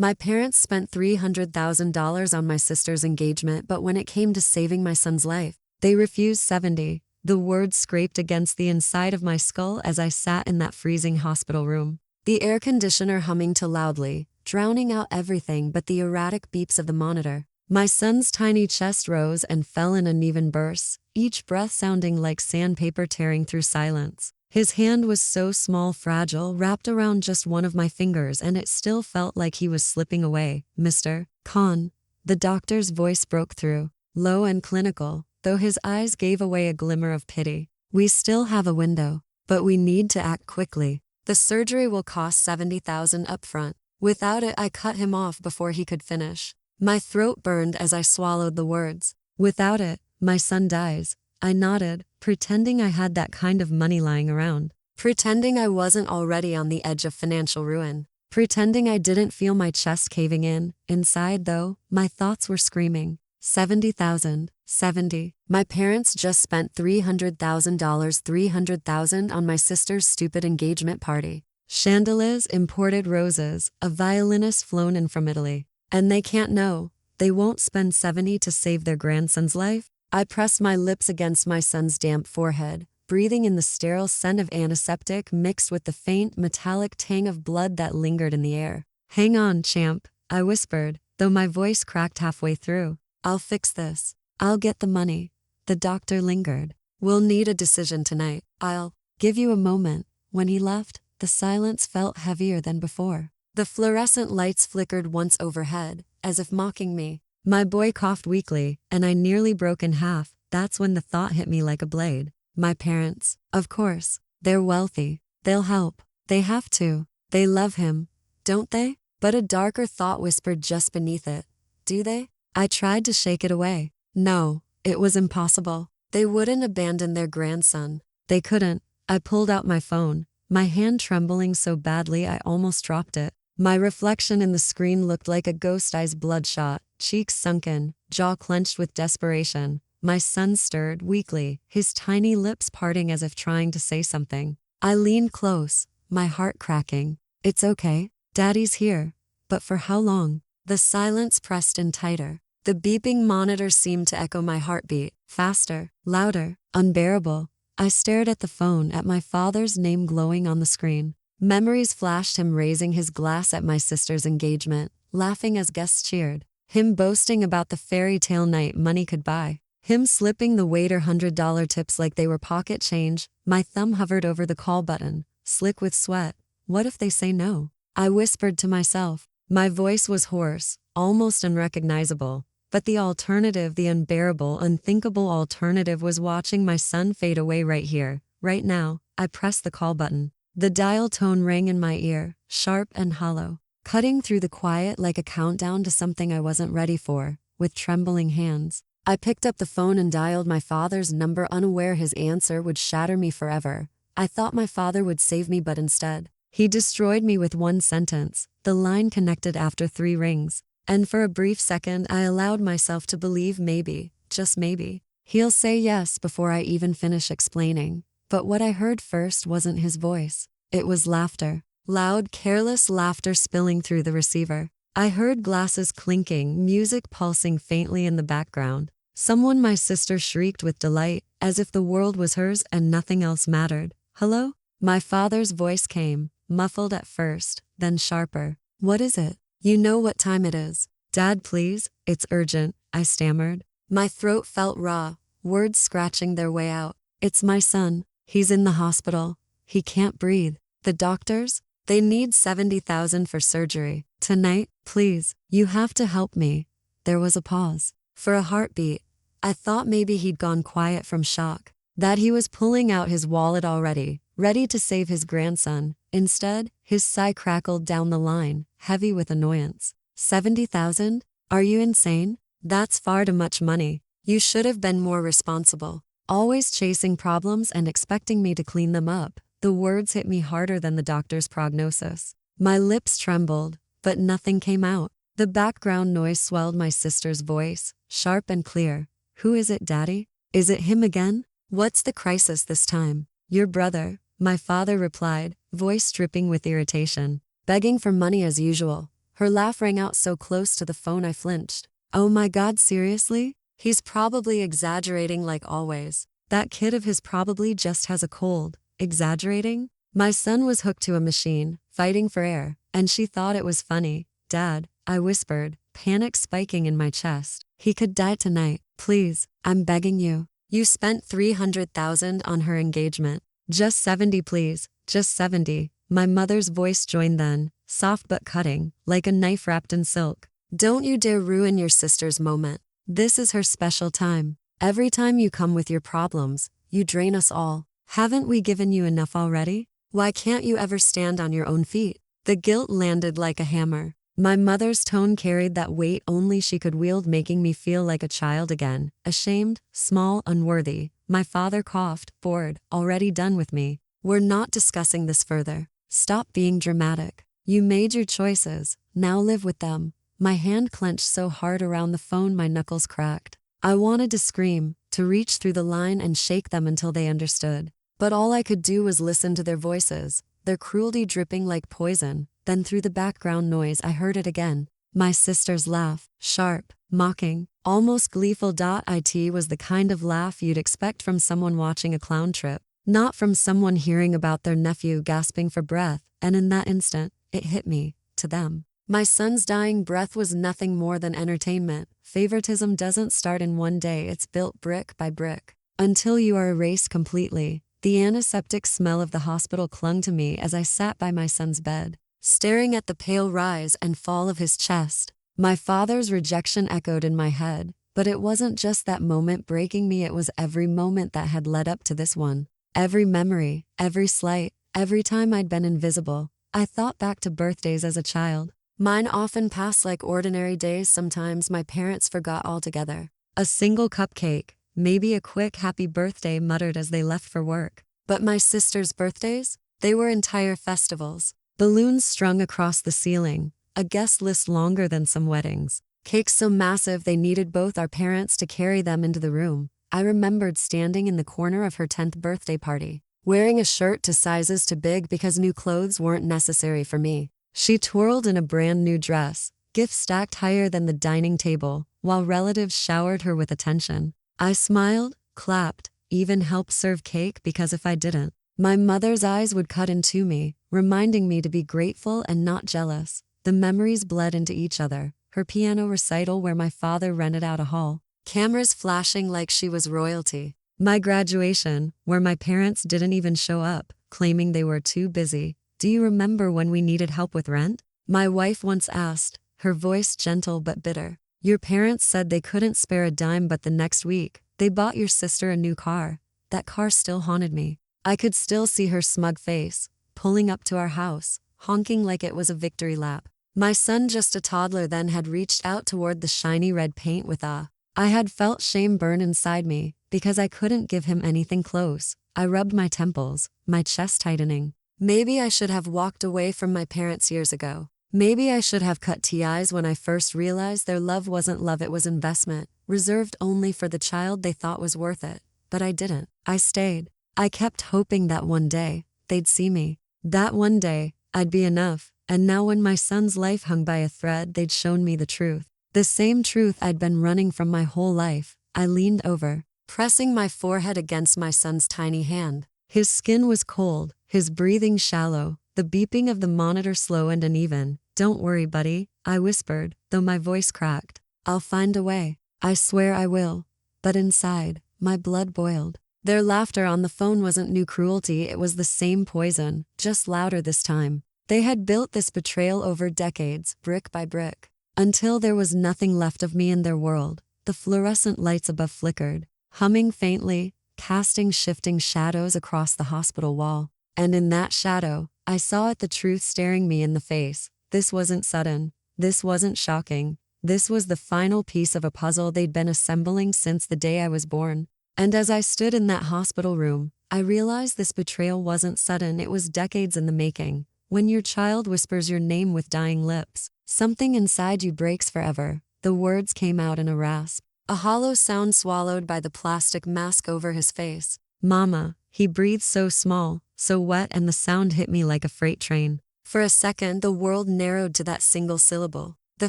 My parents spent $300,000 on my sister's engagement, but when it came to saving my son's life, they refused 70. The words scraped against the inside of my skull as I sat in that freezing hospital room. The air conditioner humming too loudly, drowning out everything but the erratic beeps of the monitor. My son's tiny chest rose and fell in uneven bursts, each breath sounding like sandpaper tearing through silence. His hand was so small, fragile, wrapped around just one of my fingers, and it still felt like he was slipping away. Mr. Khan, the doctor's voice broke through, low and clinical, though his eyes gave away a glimmer of pity. We still have a window, but we need to act quickly. The surgery will cost $70,000 upfront. Without it, I cut him off before he could finish. My throat burned as I swallowed the words. Without it, my son dies. I nodded, pretending I had that kind of money lying around. Pretending I wasn't already on the edge of financial ruin. Pretending I didn't feel my chest caving in. Inside, though, my thoughts were screaming. 70,000, 70. My parents just spent $300,000, 300,000 on my sister's stupid engagement party. Chandeliers, imported roses, a violinist flown in from Italy. And they can't know. They won't spend 70 to save their grandson's life. I pressed my lips against my son's damp forehead, breathing in the sterile scent of antiseptic mixed with the faint, metallic tang of blood that lingered in the air. Hang on, champ, I whispered, though my voice cracked halfway through. I'll fix this. I'll get the money. The doctor lingered. We'll need a decision tonight. I'll give you a moment. When he left, the silence felt heavier than before. The fluorescent lights flickered once overhead, as if mocking me. My boy coughed weakly, and I nearly broke in half. That's when the thought hit me like a blade. My parents, of course, they're wealthy. They'll help. They have to. They love him, don't they? But a darker thought whispered just beneath it. Do they? I tried to shake it away. No, it was impossible. They wouldn't abandon their grandson. They couldn't. I pulled out my phone, my hand trembling so badly I almost dropped it. My reflection in the screen looked like a ghost, eyes bloodshot, cheeks sunken, jaw clenched with desperation. My son stirred weakly, his tiny lips parting as if trying to say something. I leaned close, my heart cracking. It's okay. Daddy's here. But for how long? The silence pressed in tighter. The beeping monitor seemed to echo my heartbeat, faster, louder, unbearable. I stared at the phone, at my father's name glowing on the screen. Memories flashed, him raising his glass at my sister's engagement, laughing as guests cheered. Him boasting about the fairy tale night money could buy. Him slipping the waiter $100 tips like they were pocket change. My thumb hovered over the call button, slick with sweat. What if they say no? I whispered to myself. My voice was hoarse, almost unrecognizable. But the alternative, the unbearable, unthinkable alternative, was watching my son fade away right here, right now. I pressed the call button. The dial tone rang in my ear, sharp and hollow, cutting through the quiet like a countdown to something I wasn't ready for. With trembling hands, I picked up the phone and dialed my father's number, unaware his answer would shatter me forever. I thought my father would save me, but instead, he destroyed me with one sentence. The line connected after 3 rings, and for a brief second I allowed myself to believe maybe, just maybe, he'll say yes before I even finish explaining. But what I heard first wasn't his voice. It was laughter. Loud, careless laughter spilling through the receiver. I heard glasses clinking, music pulsing faintly in the background. Someone my sister shrieked with delight, as if the world was hers and nothing else mattered. Hello? My father's voice came, muffled at first, then sharper. What is it? You know what time it is. Dad, please, it's urgent, I stammered. My throat felt raw, words scratching their way out. It's my son. He's in the hospital. He can't breathe. The doctors? They need 70,000 for surgery. Tonight, please. You have to help me. There was a pause. For a heartbeat, I thought maybe he'd gone quiet from shock, that he was pulling out his wallet already, ready to save his grandson. Instead, his sigh crackled down the line, heavy with annoyance. 70,000? Are you insane? That's far too much money. You should have been more responsible. Always chasing problems and expecting me to clean them up. The words hit me harder than the doctor's prognosis. My lips trembled, but nothing came out. The background noise swelled my sister's voice, sharp and clear. Who is it, Daddy? Is it him again? What's the crisis this time? Your brother, my father replied, voice dripping with irritation. Begging for money as usual. Her laugh rang out so close to the phone I flinched. Oh my God, seriously? He's probably exaggerating like always. That kid of his probably just has a cold. Exaggerating? My son was hooked to a machine, fighting for air, and she thought it was funny. Dad, I whispered, panic spiking in my chest. He could die tonight. Please, I'm begging you. You spent $300,000 on her engagement. Just 70 please, just 70. My mother's voice joined then, soft but cutting, like a knife wrapped in silk. Don't you dare ruin your sister's moment. This is her special time. Every time you come with your problems, you drain us all. Haven't we given you enough already? Why can't you ever stand on your own feet? The guilt landed like a hammer. My mother's tone carried that weight only she could wield, making me feel like a child again, ashamed, small, unworthy. My father coughed, bored, already done with me. We're not discussing this further. Stop being dramatic. You made your choices, now live with them. My hand clenched so hard around the phone my knuckles cracked. I wanted to scream, to reach through the line and shake them until they understood. But all I could do was listen to their voices, their cruelty dripping like poison. Then through the background noise I heard it again. My sister's laugh, sharp, mocking, almost gleeful. It was the kind of laugh you'd expect from someone watching a clown trip, not from someone hearing about their nephew gasping for breath. And in that instant, it hit me, to them. My son's dying breath was nothing more than entertainment. Favoritism doesn't start in one day, it's built brick by brick, until you are erased completely. The antiseptic smell of the hospital clung to me as I sat by my son's bed, staring at the pale rise and fall of his chest. My father's rejection echoed in my head, but it wasn't just that moment breaking me, it was every moment that had led up to this one. Every memory, every slight, every time I'd been invisible. I thought back to birthdays as a child. Mine often passed like ordinary days. Sometimes my parents forgot altogether. A single cupcake, maybe a quick happy birthday muttered as they left for work. But my sister's birthdays? They were entire festivals. Balloons strung across the ceiling, a guest list longer than some weddings. Cakes so massive they needed both our parents to carry them into the room. I remembered standing in the corner of her 10th birthday party, wearing a shirt to sizes too big because new clothes weren't necessary for me. She twirled in a brand new dress, gifts stacked higher than the dining table, while relatives showered her with attention. I smiled, clapped, even helped serve cake because if I didn't, my mother's eyes would cut into me, reminding me to be grateful and not jealous. The memories bled into each other. Her piano recital where my father rented out a hall, cameras flashing like she was royalty. My graduation, where my parents didn't even show up, claiming they were too busy. Do you remember when we needed help with rent? My wife once asked, her voice gentle but bitter. Your parents said they couldn't spare a dime, but the next week, they bought your sister a new car. That car still haunted me. I could still see her smug face, pulling up to our house, honking like it was a victory lap. My son, just a toddler then, had reached out toward the shiny red paint with awe. I had felt shame burn inside me, because I couldn't give him anything close. I rubbed my temples, my chest tightening. Maybe I should have walked away from my parents years ago. Maybe I should have cut ties when I first realized their love wasn't love, it was investment, reserved only for the child they thought was worth it. But I didn't. I stayed. I kept hoping that one day, they'd see me. That one day, I'd be enough. And now when my son's life hung by a thread, they'd shown me the truth. The same truth I'd been running from my whole life. I leaned over, pressing my forehead against my son's tiny hand. His skin was cold, his breathing shallow, the beeping of the monitor slow and uneven. Don't worry, buddy, I whispered, though my voice cracked. I'll find a way. I swear I will. But inside, my blood boiled. Their laughter on the phone wasn't new cruelty, it was the same poison, just louder this time. They had built this betrayal over decades, brick by brick, until there was nothing left of me in their world. The fluorescent lights above flickered, humming faintly, casting shifting shadows across the hospital wall. And in that shadow, I saw it, the truth staring me in the face. This wasn't sudden. This wasn't shocking. This was the final piece of a puzzle they'd been assembling since the day I was born. And as I stood in that hospital room, I realized this betrayal wasn't sudden, it was decades in the making. When your child whispers your name with dying lips, something inside you breaks forever. The words came out in a rasp, a hollow sound swallowed by the plastic mask over his face. Mama, he breathed so small, so wet, and the sound hit me like a freight train. For a second, the world narrowed to that single syllable. The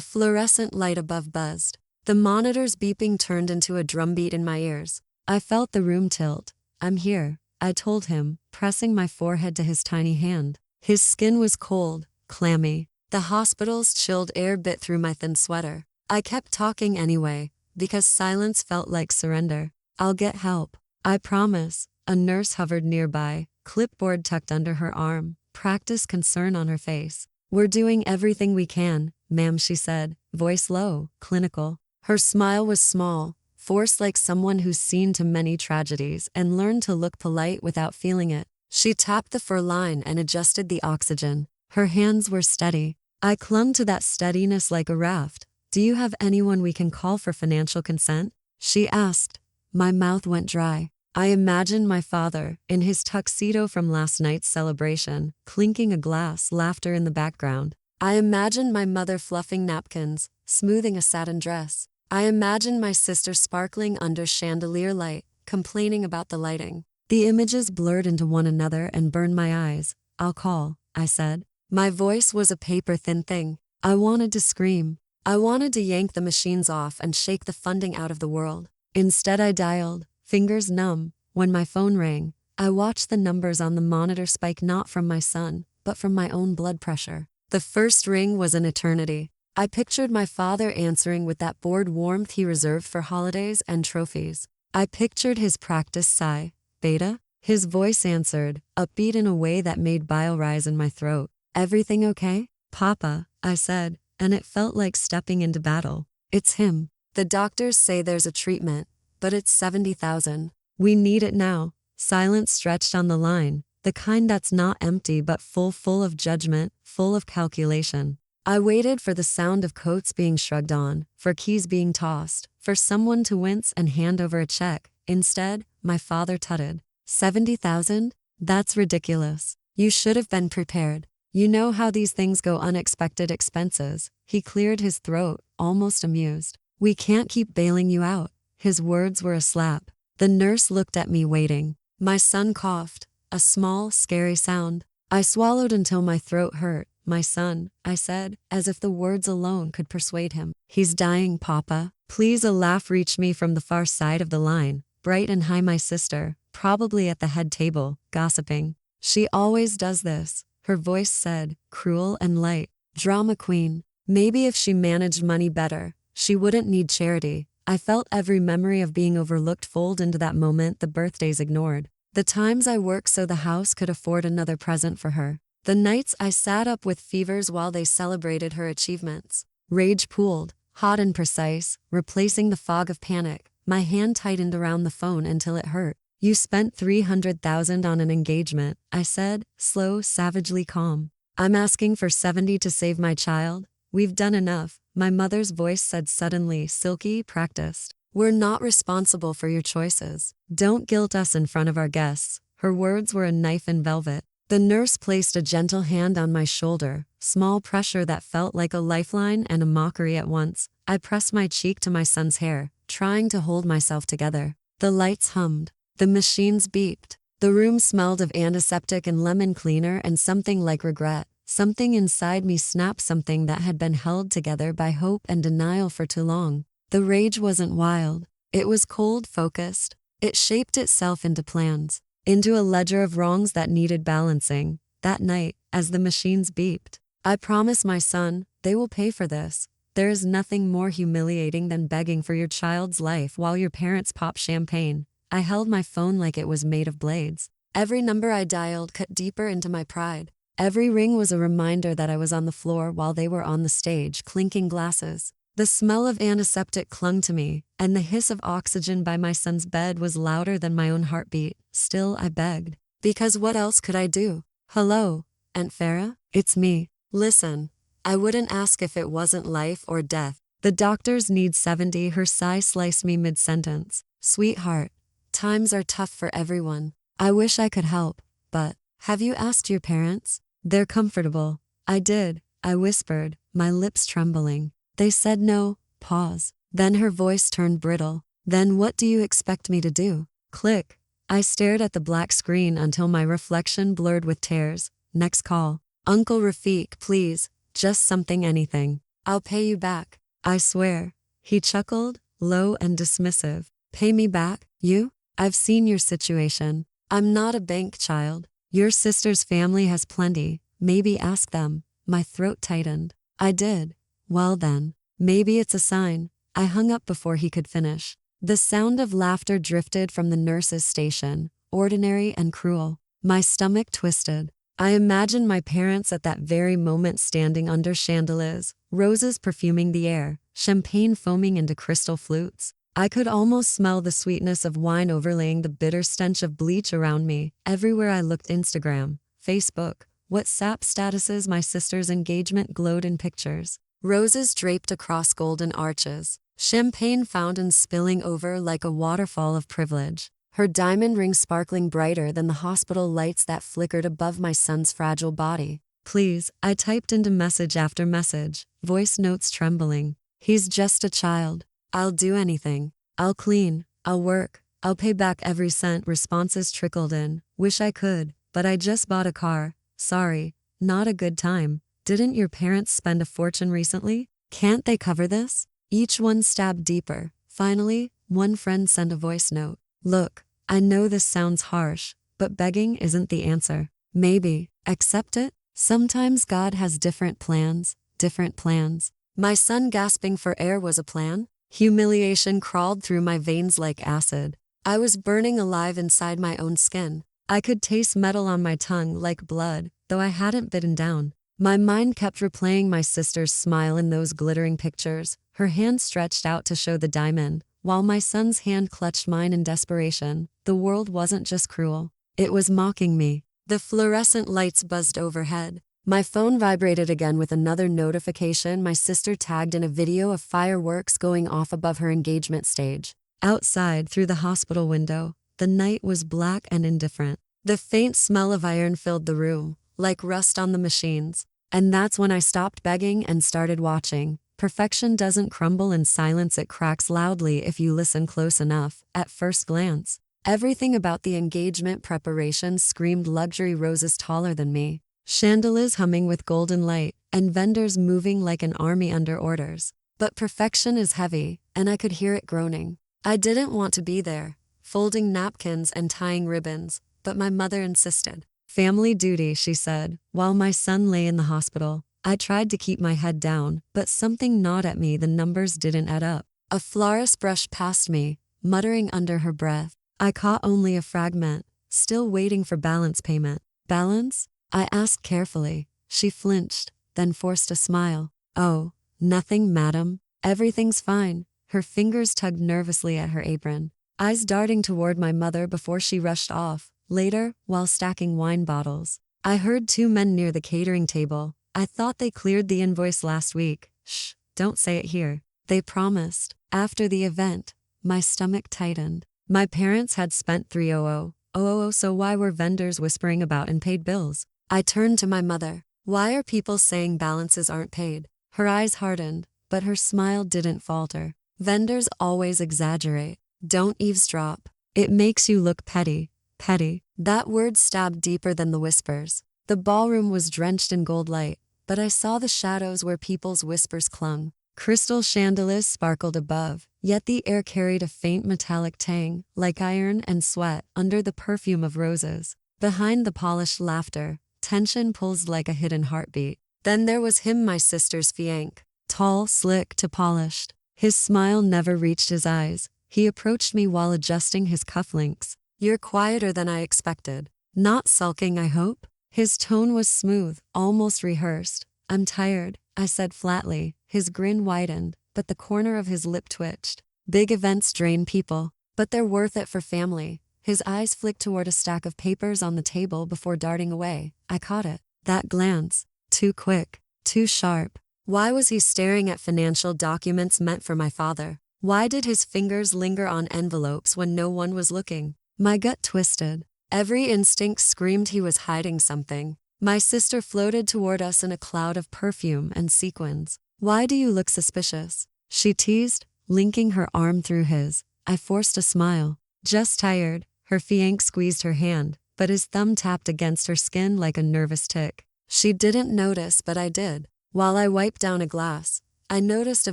fluorescent light above buzzed. The monitor's beeping turned into a drumbeat in my ears. I felt the room tilt. "I'm here," I told him, pressing my forehead to his tiny hand. His skin was cold, clammy. The hospital's chilled air bit through my thin sweater. I kept talking anyway, because silence felt like surrender. "I'll get help. I promise." A nurse hovered nearby, clipboard tucked under her arm, practiced concern on her face. "We're doing everything we can, ma'am," she said, voice low, clinical. Her smile was small, forced like someone who's seen too many tragedies and learned to look polite without feeling it. She tapped the fur line and adjusted the oxygen. Her hands were steady. I clung to that steadiness like a raft. "Do you have anyone we can call for financial consent?" she asked. My mouth went dry. I imagined my father, in his tuxedo from last night's celebration, clinking a glass, laughter in the background. I imagined my mother fluffing napkins, smoothing a satin dress. I imagined my sister sparkling under chandelier light, complaining about the lighting. The images blurred into one another and burned my eyes. "I'll call," I said. My voice was a paper-thin thing. I wanted to scream. I wanted to yank the machines off and shake the funding out of the world. Instead I dialed, fingers numb. When my phone rang, I watched the numbers on the monitor spike, not from my son, but from my own blood pressure. The first ring was an eternity. I pictured my father answering with that bored warmth he reserved for holidays and trophies. I pictured his practiced sigh. "Beta?" His voice answered, upbeat in a way that made bile rise in my throat. "Everything okay?" "Papa," I said, and it felt like stepping into battle. "It's him. The doctors say there's a treatment, but it's 70,000. We need it now." Silence stretched on the line, the kind that's not empty but full of judgment, full of calculation. I waited for the sound of coats being shrugged on, for keys being tossed, for someone to wince and hand over a check. Instead, my father tutted. 70,000? That's ridiculous. You should have been prepared. You know how these things go, unexpected expenses. He cleared his throat, almost amused. We can't keep bailing you out. His words were a slap. The nurse looked at me, waiting. My son coughed, a small, scary sound. I swallowed until my throat hurt. My son, I said, as if the words alone could persuade him. He's dying, Papa. Please. A laugh reached me from the far side of the line, bright and high. My sister, probably at the head table, gossiping. She always does this, her voice said, cruel and light. Drama queen. Maybe if she managed money better, she wouldn't need charity. I felt every memory of being overlooked fold into that moment, the birthdays ignored. The times I worked so the house could afford another present for her. The nights I sat up with fevers while they celebrated her achievements. Rage pooled, hot and precise, replacing the fog of panic. My hand tightened around the phone until it hurt. You spent 300,000 on an engagement, I said, slow, savagely calm. I'm asking for 70 to save my child. We've done enough, my mother's voice said suddenly, silky, practiced. We're not responsible for your choices. Don't guilt us in front of our guests. Her words were a knife in velvet. The nurse placed a gentle hand on my shoulder, small pressure that felt like a lifeline and a mockery at once. I pressed my cheek to my son's hair, trying to hold myself together. The lights hummed. The machines beeped. The room smelled of antiseptic and lemon cleaner and something like regret. Something inside me snapped, something that had been held together by hope and denial for too long. The rage wasn't wild. It was cold, focused. It shaped itself into plans, into a ledger of wrongs that needed balancing. That night, as the machines beeped, I promised my son, they will pay for this. There is nothing more humiliating than begging for your child's life while your parents pop champagne. I held my phone like it was made of blades. Every number I dialed cut deeper into my pride. Every ring was a reminder that I was on the floor while they were on the stage, clinking glasses. The smell of antiseptic clung to me, and the hiss of oxygen by my son's bed was louder than my own heartbeat. Still, I begged. Because what else could I do? Hello, Aunt Farah? It's me. Listen, I wouldn't ask if it wasn't life or death. The doctors need 70. Her sigh sliced me mid-sentence. Sweetheart, times are tough for everyone. I wish I could help, but have you asked your parents? They're comfortable. I did, I whispered, my lips trembling. They said no. Pause. Then her voice turned brittle. Then what do you expect me to do? Click. I stared at the black screen until my reflection blurred with tears. Next call. Uncle Rafiq, please, just something, anything. I'll pay you back. I swear. He chuckled, low and dismissive. Pay me back? You? I've seen your situation. I'm not a bank child. Your sister's family has plenty. Maybe ask them. My throat tightened. I did. Well then, maybe it's a sign. I hung up before he could finish. The sound of laughter drifted from the nurse's station, ordinary and cruel. My stomach twisted. I imagined my parents at that very moment standing under chandeliers, roses perfuming the air, champagne foaming into crystal flutes. I could almost smell the sweetness of wine overlaying the bitter stench of bleach around me. Everywhere I looked, Instagram, Facebook, WhatsApp statuses, my sister's engagement glowed in pictures. Roses draped across golden arches, champagne fountains spilling over like a waterfall of privilege. Her diamond ring sparkling brighter than the hospital lights that flickered above my son's fragile body. Please, I typed into message after message, voice notes trembling. He's just a child. I'll do anything. I'll clean. I'll work. I'll pay back every cent. Responses trickled in. Wish I could, but I just bought a car. Sorry, not a good time. Didn't your parents spend a fortune recently? Can't they cover this? Each one stabbed deeper. Finally, one friend sent a voice note. Look, I know this sounds harsh, but begging isn't the answer. Maybe, accept it? Sometimes God has different plans, different plans. My son gasping for air was a plan? Humiliation crawled through my veins like acid. I was burning alive inside my own skin. I could taste metal on my tongue like blood, though I hadn't bitten down. My mind kept replaying my sister's smile in those glittering pictures, her hand stretched out to show the diamond, while my son's hand clutched mine in desperation. The world wasn't just cruel. It was mocking me. The fluorescent lights buzzed overhead. My phone vibrated again with another notification. My sister tagged in a video of fireworks going off above her engagement stage. Outside, through the hospital window, the night was black and indifferent. The faint smell of iron filled the room, like rust on the machines. And that's when I stopped begging and started watching. Perfection doesn't crumble in silence, it cracks loudly if you listen close enough. At first glance, everything about the engagement preparations screamed luxury. Roses taller than me, chandeliers humming with golden light, and vendors moving like an army under orders. But perfection is heavy, and I could hear it groaning. I didn't want to be there, folding napkins and tying ribbons, but my mother insisted. Family duty, she said, while my son lay in the hospital. I tried to keep my head down, but something gnawed at me. The numbers didn't add up. A florist brushed past me, muttering under her breath. I caught only a fragment, still waiting for balance payment. Balance? I asked carefully. She flinched, then forced a smile. Oh, nothing, madam. Everything's fine. Her fingers tugged nervously at her apron, eyes darting toward my mother before she rushed off. Later, while stacking wine bottles, I heard two men near the catering table. I thought they cleared the invoice last week. Shh, don't say it here. They promised. After the event, my stomach tightened. My parents had spent $300,000, so why were vendors whispering about unpaid bills? I turned to my mother. Why are people saying balances aren't paid? Her eyes hardened, but her smile didn't falter. Vendors always exaggerate. Don't eavesdrop. It makes you look petty. Petty. That word stabbed deeper than the whispers. The ballroom was drenched in gold light, but I saw the shadows where people's whispers clung. Crystal chandeliers sparkled above, yet the air carried a faint metallic tang, like iron and sweat, under the perfume of roses. Behind the polished laughter, tension pulsed like a hidden heartbeat. Then there was him, my sister's fiancé. Tall, slick to polished. His smile never reached his eyes. He approached me while adjusting his cufflinks. You're quieter than I expected. Not sulking, I hope? His tone was smooth, almost rehearsed. I'm tired, I said flatly. His grin widened, but the corner of his lip twitched. Big events drain people, but they're worth it for family. His eyes flicked toward a stack of papers on the table before darting away. I caught it. That glance. Too quick, too sharp. Why was he staring at financial documents meant for my father? Why did his fingers linger on envelopes when no one was looking? My gut twisted. Every instinct screamed he was hiding something. My sister floated toward us in a cloud of perfume and sequins. Why do you look suspicious? She teased, linking her arm through his. I forced a smile. Just tired. Her fiancé squeezed her hand, but his thumb tapped against her skin like a nervous tick. She didn't notice, but I did. While I wiped down a glass, I noticed a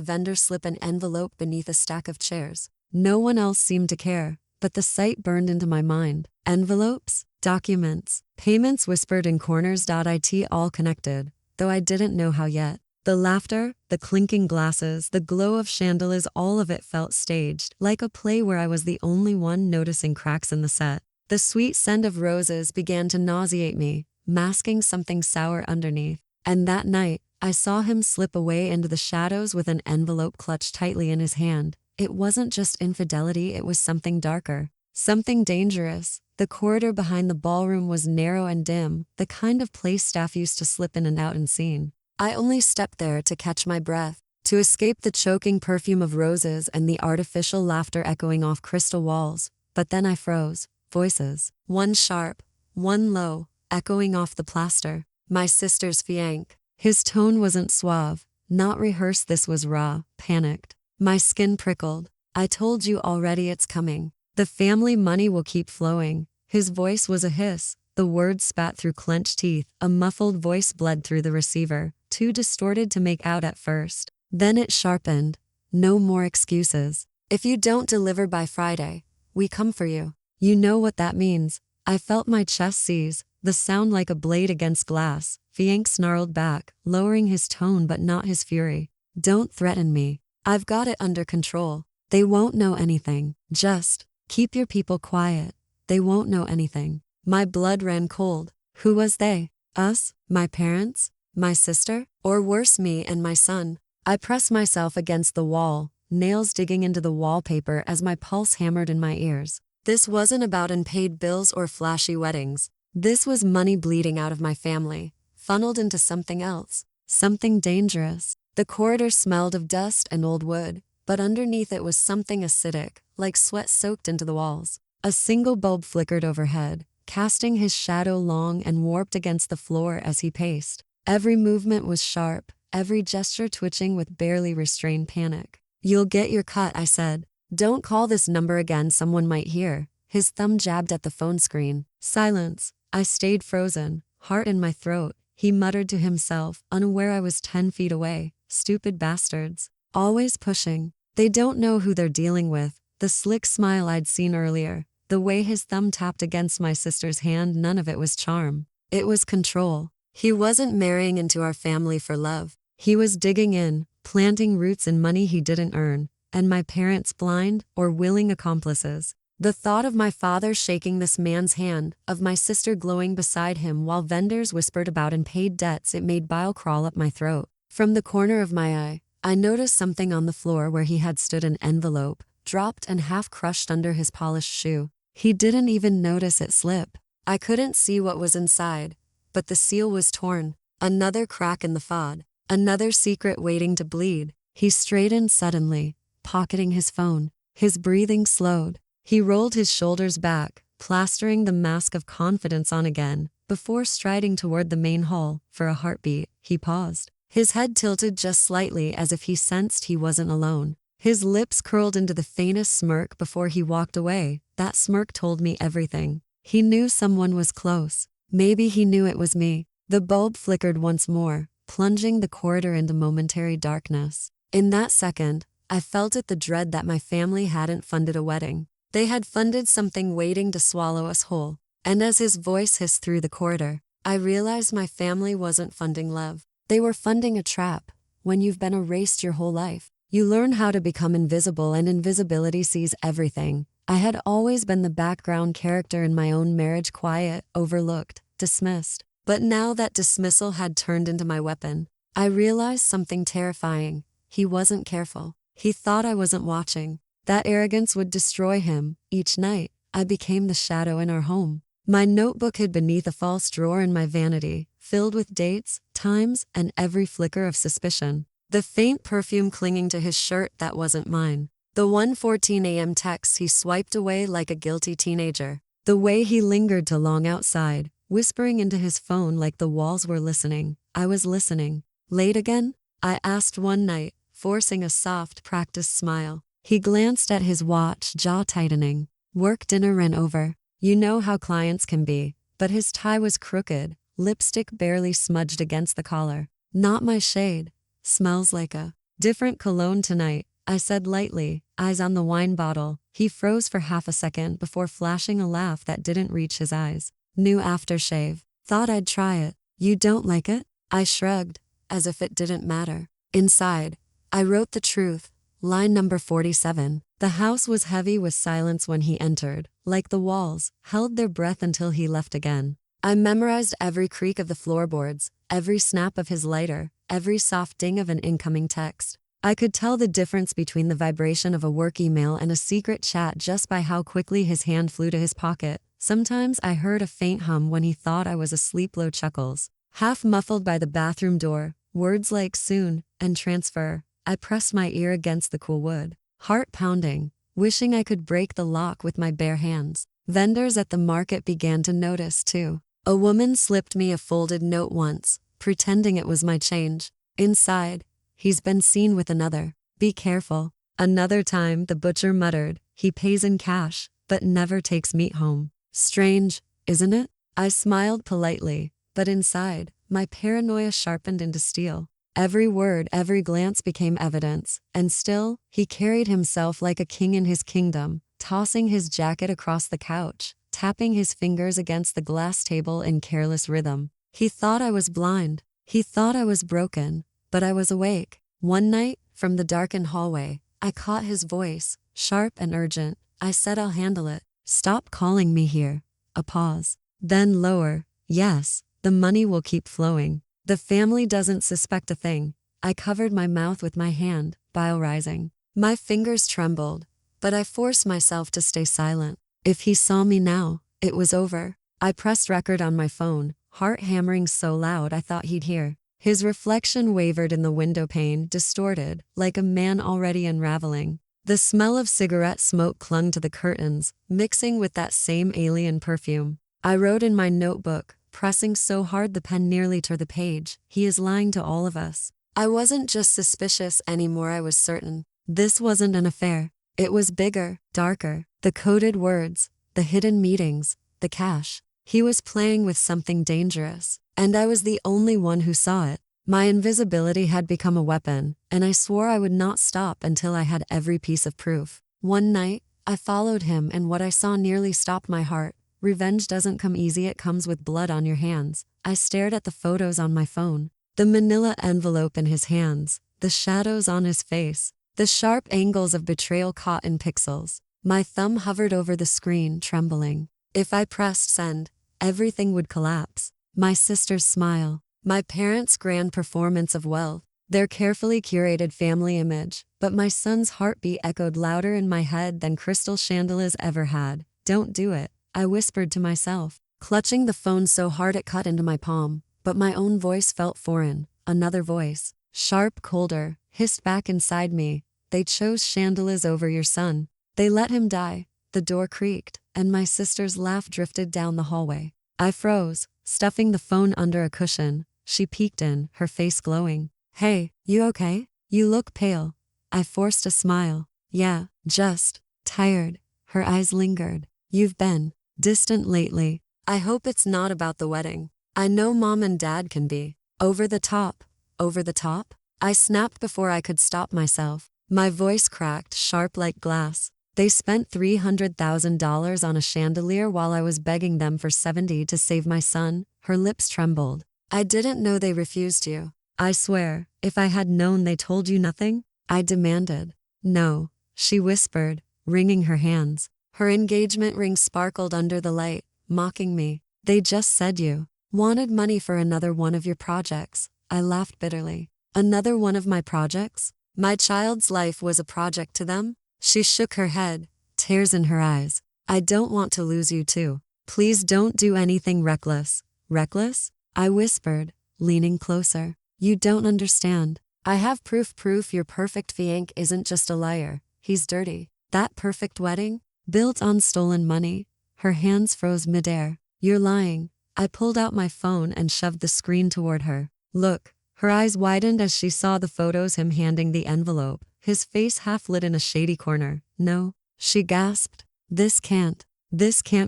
vendor slip an envelope beneath a stack of chairs. No one else seemed to care, but the sight burned into my mind. Envelopes, documents, payments whispered in corners. It all connected, though I didn't know how yet. The laughter, the clinking glasses, the glow of chandeliers, all of it felt staged, like a play where I was the only one noticing cracks in the set. The sweet scent of roses began to nauseate me, masking something sour underneath. And that night, I saw him slip away into the shadows with an envelope clutched tightly in his hand. It wasn't just infidelity, it was something darker, something dangerous. The corridor behind the ballroom was narrow and dim, the kind of place staff used to slip in and out unseen. I only stepped there to catch my breath, to escape the choking perfume of roses and the artificial laughter echoing off crystal walls. But then I froze. Voices, one sharp, one low, echoing off the plaster. My sister's fiancé. His tone wasn't suave, not rehearsed. This was raw, panicked. My skin prickled. I told you already, it's coming. The family money will keep flowing. His voice was a hiss. The words spat through clenched teeth. A muffled voice bled through the receiver, too distorted to make out at first. Then it sharpened. No more excuses. If you don't deliver by Friday, we come for you. You know what that means. I felt my chest seize, the sound like a blade against glass. Fiancé snarled back, lowering his tone but not his fury. Don't threaten me. I've got it under control. They won't know anything. Just keep your people quiet. They won't know anything. My blood ran cold. Who was they? Us? My parents? My sister? Or worse, me and my son? I pressed myself against the wall, nails digging into the wallpaper as my pulse hammered in my ears. This wasn't about unpaid bills or flashy weddings. This was money bleeding out of my family, funneled into something else, something dangerous. The corridor smelled of dust and old wood, but underneath it was something acidic, like sweat soaked into the walls. A single bulb flickered overhead, casting his shadow long and warped against the floor as he paced. Every movement was sharp, every gesture twitching with barely restrained panic. You'll get your cut, I said. Don't call this number again, someone might hear. His thumb jabbed at the phone screen. Silence. I stayed frozen, heart in my throat. He muttered to himself, unaware I was 10 feet away. Stupid bastards. Always pushing. They don't know who they're dealing with. The slick smile I'd seen earlier, the way his thumb tapped against my sister's hand, none of it was charm. It was control. He wasn't marrying into our family for love. He was digging in, planting roots in money he didn't earn, and my parents blind or willing accomplices. The thought of my father shaking this man's hand, of my sister glowing beside him while vendors whispered about unpaid debts, it made bile crawl up my throat. From the corner of my eye, I noticed something on the floor where he had stood, an envelope, dropped and half crushed under his polished shoe. He didn't even notice it slip. I couldn't see what was inside, but the seal was torn. Another crack in the fod. Another secret waiting to bleed. He straightened suddenly, pocketing his phone. His breathing slowed. He rolled his shoulders back, plastering the mask of confidence on again. Before striding toward the main hall, for a heartbeat, he paused. His head tilted just slightly as if he sensed he wasn't alone. His lips curled into the faintest smirk before he walked away. That smirk told me everything. He knew someone was close. Maybe he knew it was me. The bulb flickered once more, plunging the corridor into momentary darkness. In that second, I felt it, the dread that my family hadn't funded a wedding. They had funded something waiting to swallow us whole. And as his voice hissed through the corridor, I realized my family wasn't funding love. They were funding a trap. When you've been erased your whole life, you learn how to become invisible, and invisibility sees everything. I had always been the background character in my own marriage, quiet, overlooked, dismissed. But now that dismissal had turned into my weapon. I realized something terrifying. He wasn't careful. He thought I wasn't watching. That arrogance would destroy him. Each night, I became the shadow in our home. My notebook hid beneath a false drawer in my vanity, filled with dates, times, and every flicker of suspicion. The faint perfume clinging to his shirt that wasn't mine. The 1:14 a.m. texts he swiped away like a guilty teenager. The way he lingered too long outside, whispering into his phone like the walls were listening. I was listening. Late again? I asked one night, forcing a soft, practiced smile. He glanced at his watch, jaw tightening. Work dinner ran over. You know how clients can be. But his tie was crooked, lipstick barely smudged against the collar. Not my shade. Smells like a different cologne tonight, I said lightly, eyes on the wine bottle. He froze for half a second before flashing a laugh that didn't reach his eyes. New aftershave. Thought I'd try it. You don't like it? I shrugged, as if it didn't matter. Inside, I wrote the truth. Line number 47. The house was heavy with silence when he entered, like the walls held their breath until he left again. I memorized every creak of the floorboards, every snap of his lighter, every soft ding of an incoming text. I could tell the difference between the vibration of a work email and a secret chat just by how quickly his hand flew to his pocket. Sometimes I heard a faint hum when he thought I was asleep, low chuckles, half muffled by the bathroom door, words like soon and transfer. I pressed my ear against the cool wood, heart pounding, wishing I could break the lock with my bare hands. Vendors at the market began to notice too. A woman slipped me a folded note once, pretending it was my change. Inside, he's been seen with another. Be careful. Another time, the butcher muttered, he pays in cash, but never takes meat home. Strange, isn't it? I smiled politely, but inside, my paranoia sharpened into steel. Every word, every glance became evidence, and still, he carried himself like a king in his kingdom, tossing his jacket across the couch, tapping his fingers against the glass table in careless rhythm. He thought I was blind. He thought I was broken, but I was awake. One night, from the darkened hallway, I caught his voice, sharp and urgent. I said, I'll handle it. Stop calling me here. A pause. Then lower. Yes, the money will keep flowing. The family doesn't suspect a thing. I covered my mouth with my hand, bile rising. My fingers trembled, but I forced myself to stay silent. If he saw me now, it was over. I pressed record on my phone, heart hammering so loud I thought he'd hear. His reflection wavered in the window pane, distorted, like a man already unraveling. The smell of cigarette smoke clung to the curtains, mixing with that same alien perfume. I wrote in my notebook, pressing so hard the pen nearly tore the page, he is lying to all of us. I wasn't just suspicious anymore, I was certain. This wasn't an affair. It was bigger, darker. The coded words, the hidden meetings, the cash. He was playing with something dangerous, and I was the only one who saw it. My invisibility had become a weapon, and I swore I would not stop until I had every piece of proof. One night, I followed him, and what I saw nearly stopped my heart. Revenge doesn't come easy, it comes with blood on your hands. I stared at the photos on my phone, the manila envelope in his hands, the shadows on his face, the sharp angles of betrayal caught in pixels. My thumb hovered over the screen, trembling. If I pressed send, everything would collapse. My sister's smile, my parents' grand performance of wealth, their carefully curated family image, but my son's heartbeat echoed louder in my head than crystal chandeliers ever had. Don't do it, I whispered to myself, clutching the phone so hard it cut into my palm. But my own voice felt foreign. Another voice, sharp, colder, hissed back inside me. They chose chandeliers over your son. They let him die. The door creaked, and my sister's laugh drifted down the hallway. I froze, stuffing the phone under a cushion. She peeked in, her face glowing. Hey, you okay? You look pale. I forced a smile. Yeah, just tired. Her eyes lingered. You've been distant lately. I hope it's not about the wedding. I know Mom and Dad can be over the top. Over the top? I snapped before I could stop myself. My voice cracked, sharp like glass. They spent $300,000 on a chandelier while I was begging them for 70 to save my son. Her lips trembled. I didn't know they refused you. I swear, if I had known they told you nothing, I demanded. No, she whispered, wringing her hands. Her engagement ring sparkled under the light, mocking me. They just said you wanted money for another one of your projects. I laughed bitterly. Another one of my projects? My child's life was a project to them? She shook her head, tears in her eyes. I don't want to lose you too. Please don't do anything reckless. Reckless? I whispered, leaning closer. You don't understand. I have proof your perfect fiancé isn't just a liar. He's dirty. That perfect wedding? Built on stolen money. Her hands froze midair. You're lying. I pulled out my phone and shoved the screen toward her. Look. Her eyes widened as she saw the photos, him handing the envelope, his face half lit in a shady corner. No, she gasped. This can't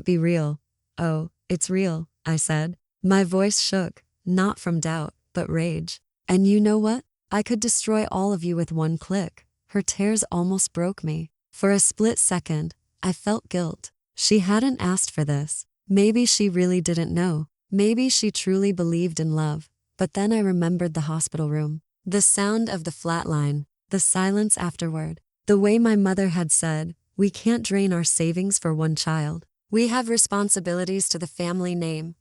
be real. Oh, it's real, I said. My voice shook, not from doubt, but rage. And you know what? I could destroy all of you with one click. Her tears almost broke me. For a split second, I felt guilt. She hadn't asked for this. Maybe she really didn't know. Maybe she truly believed in love. But then I remembered the hospital room. The sound of the flatline, the silence afterward. The way my mother had said, "We can't drain our savings for one child. We have responsibilities to the family name,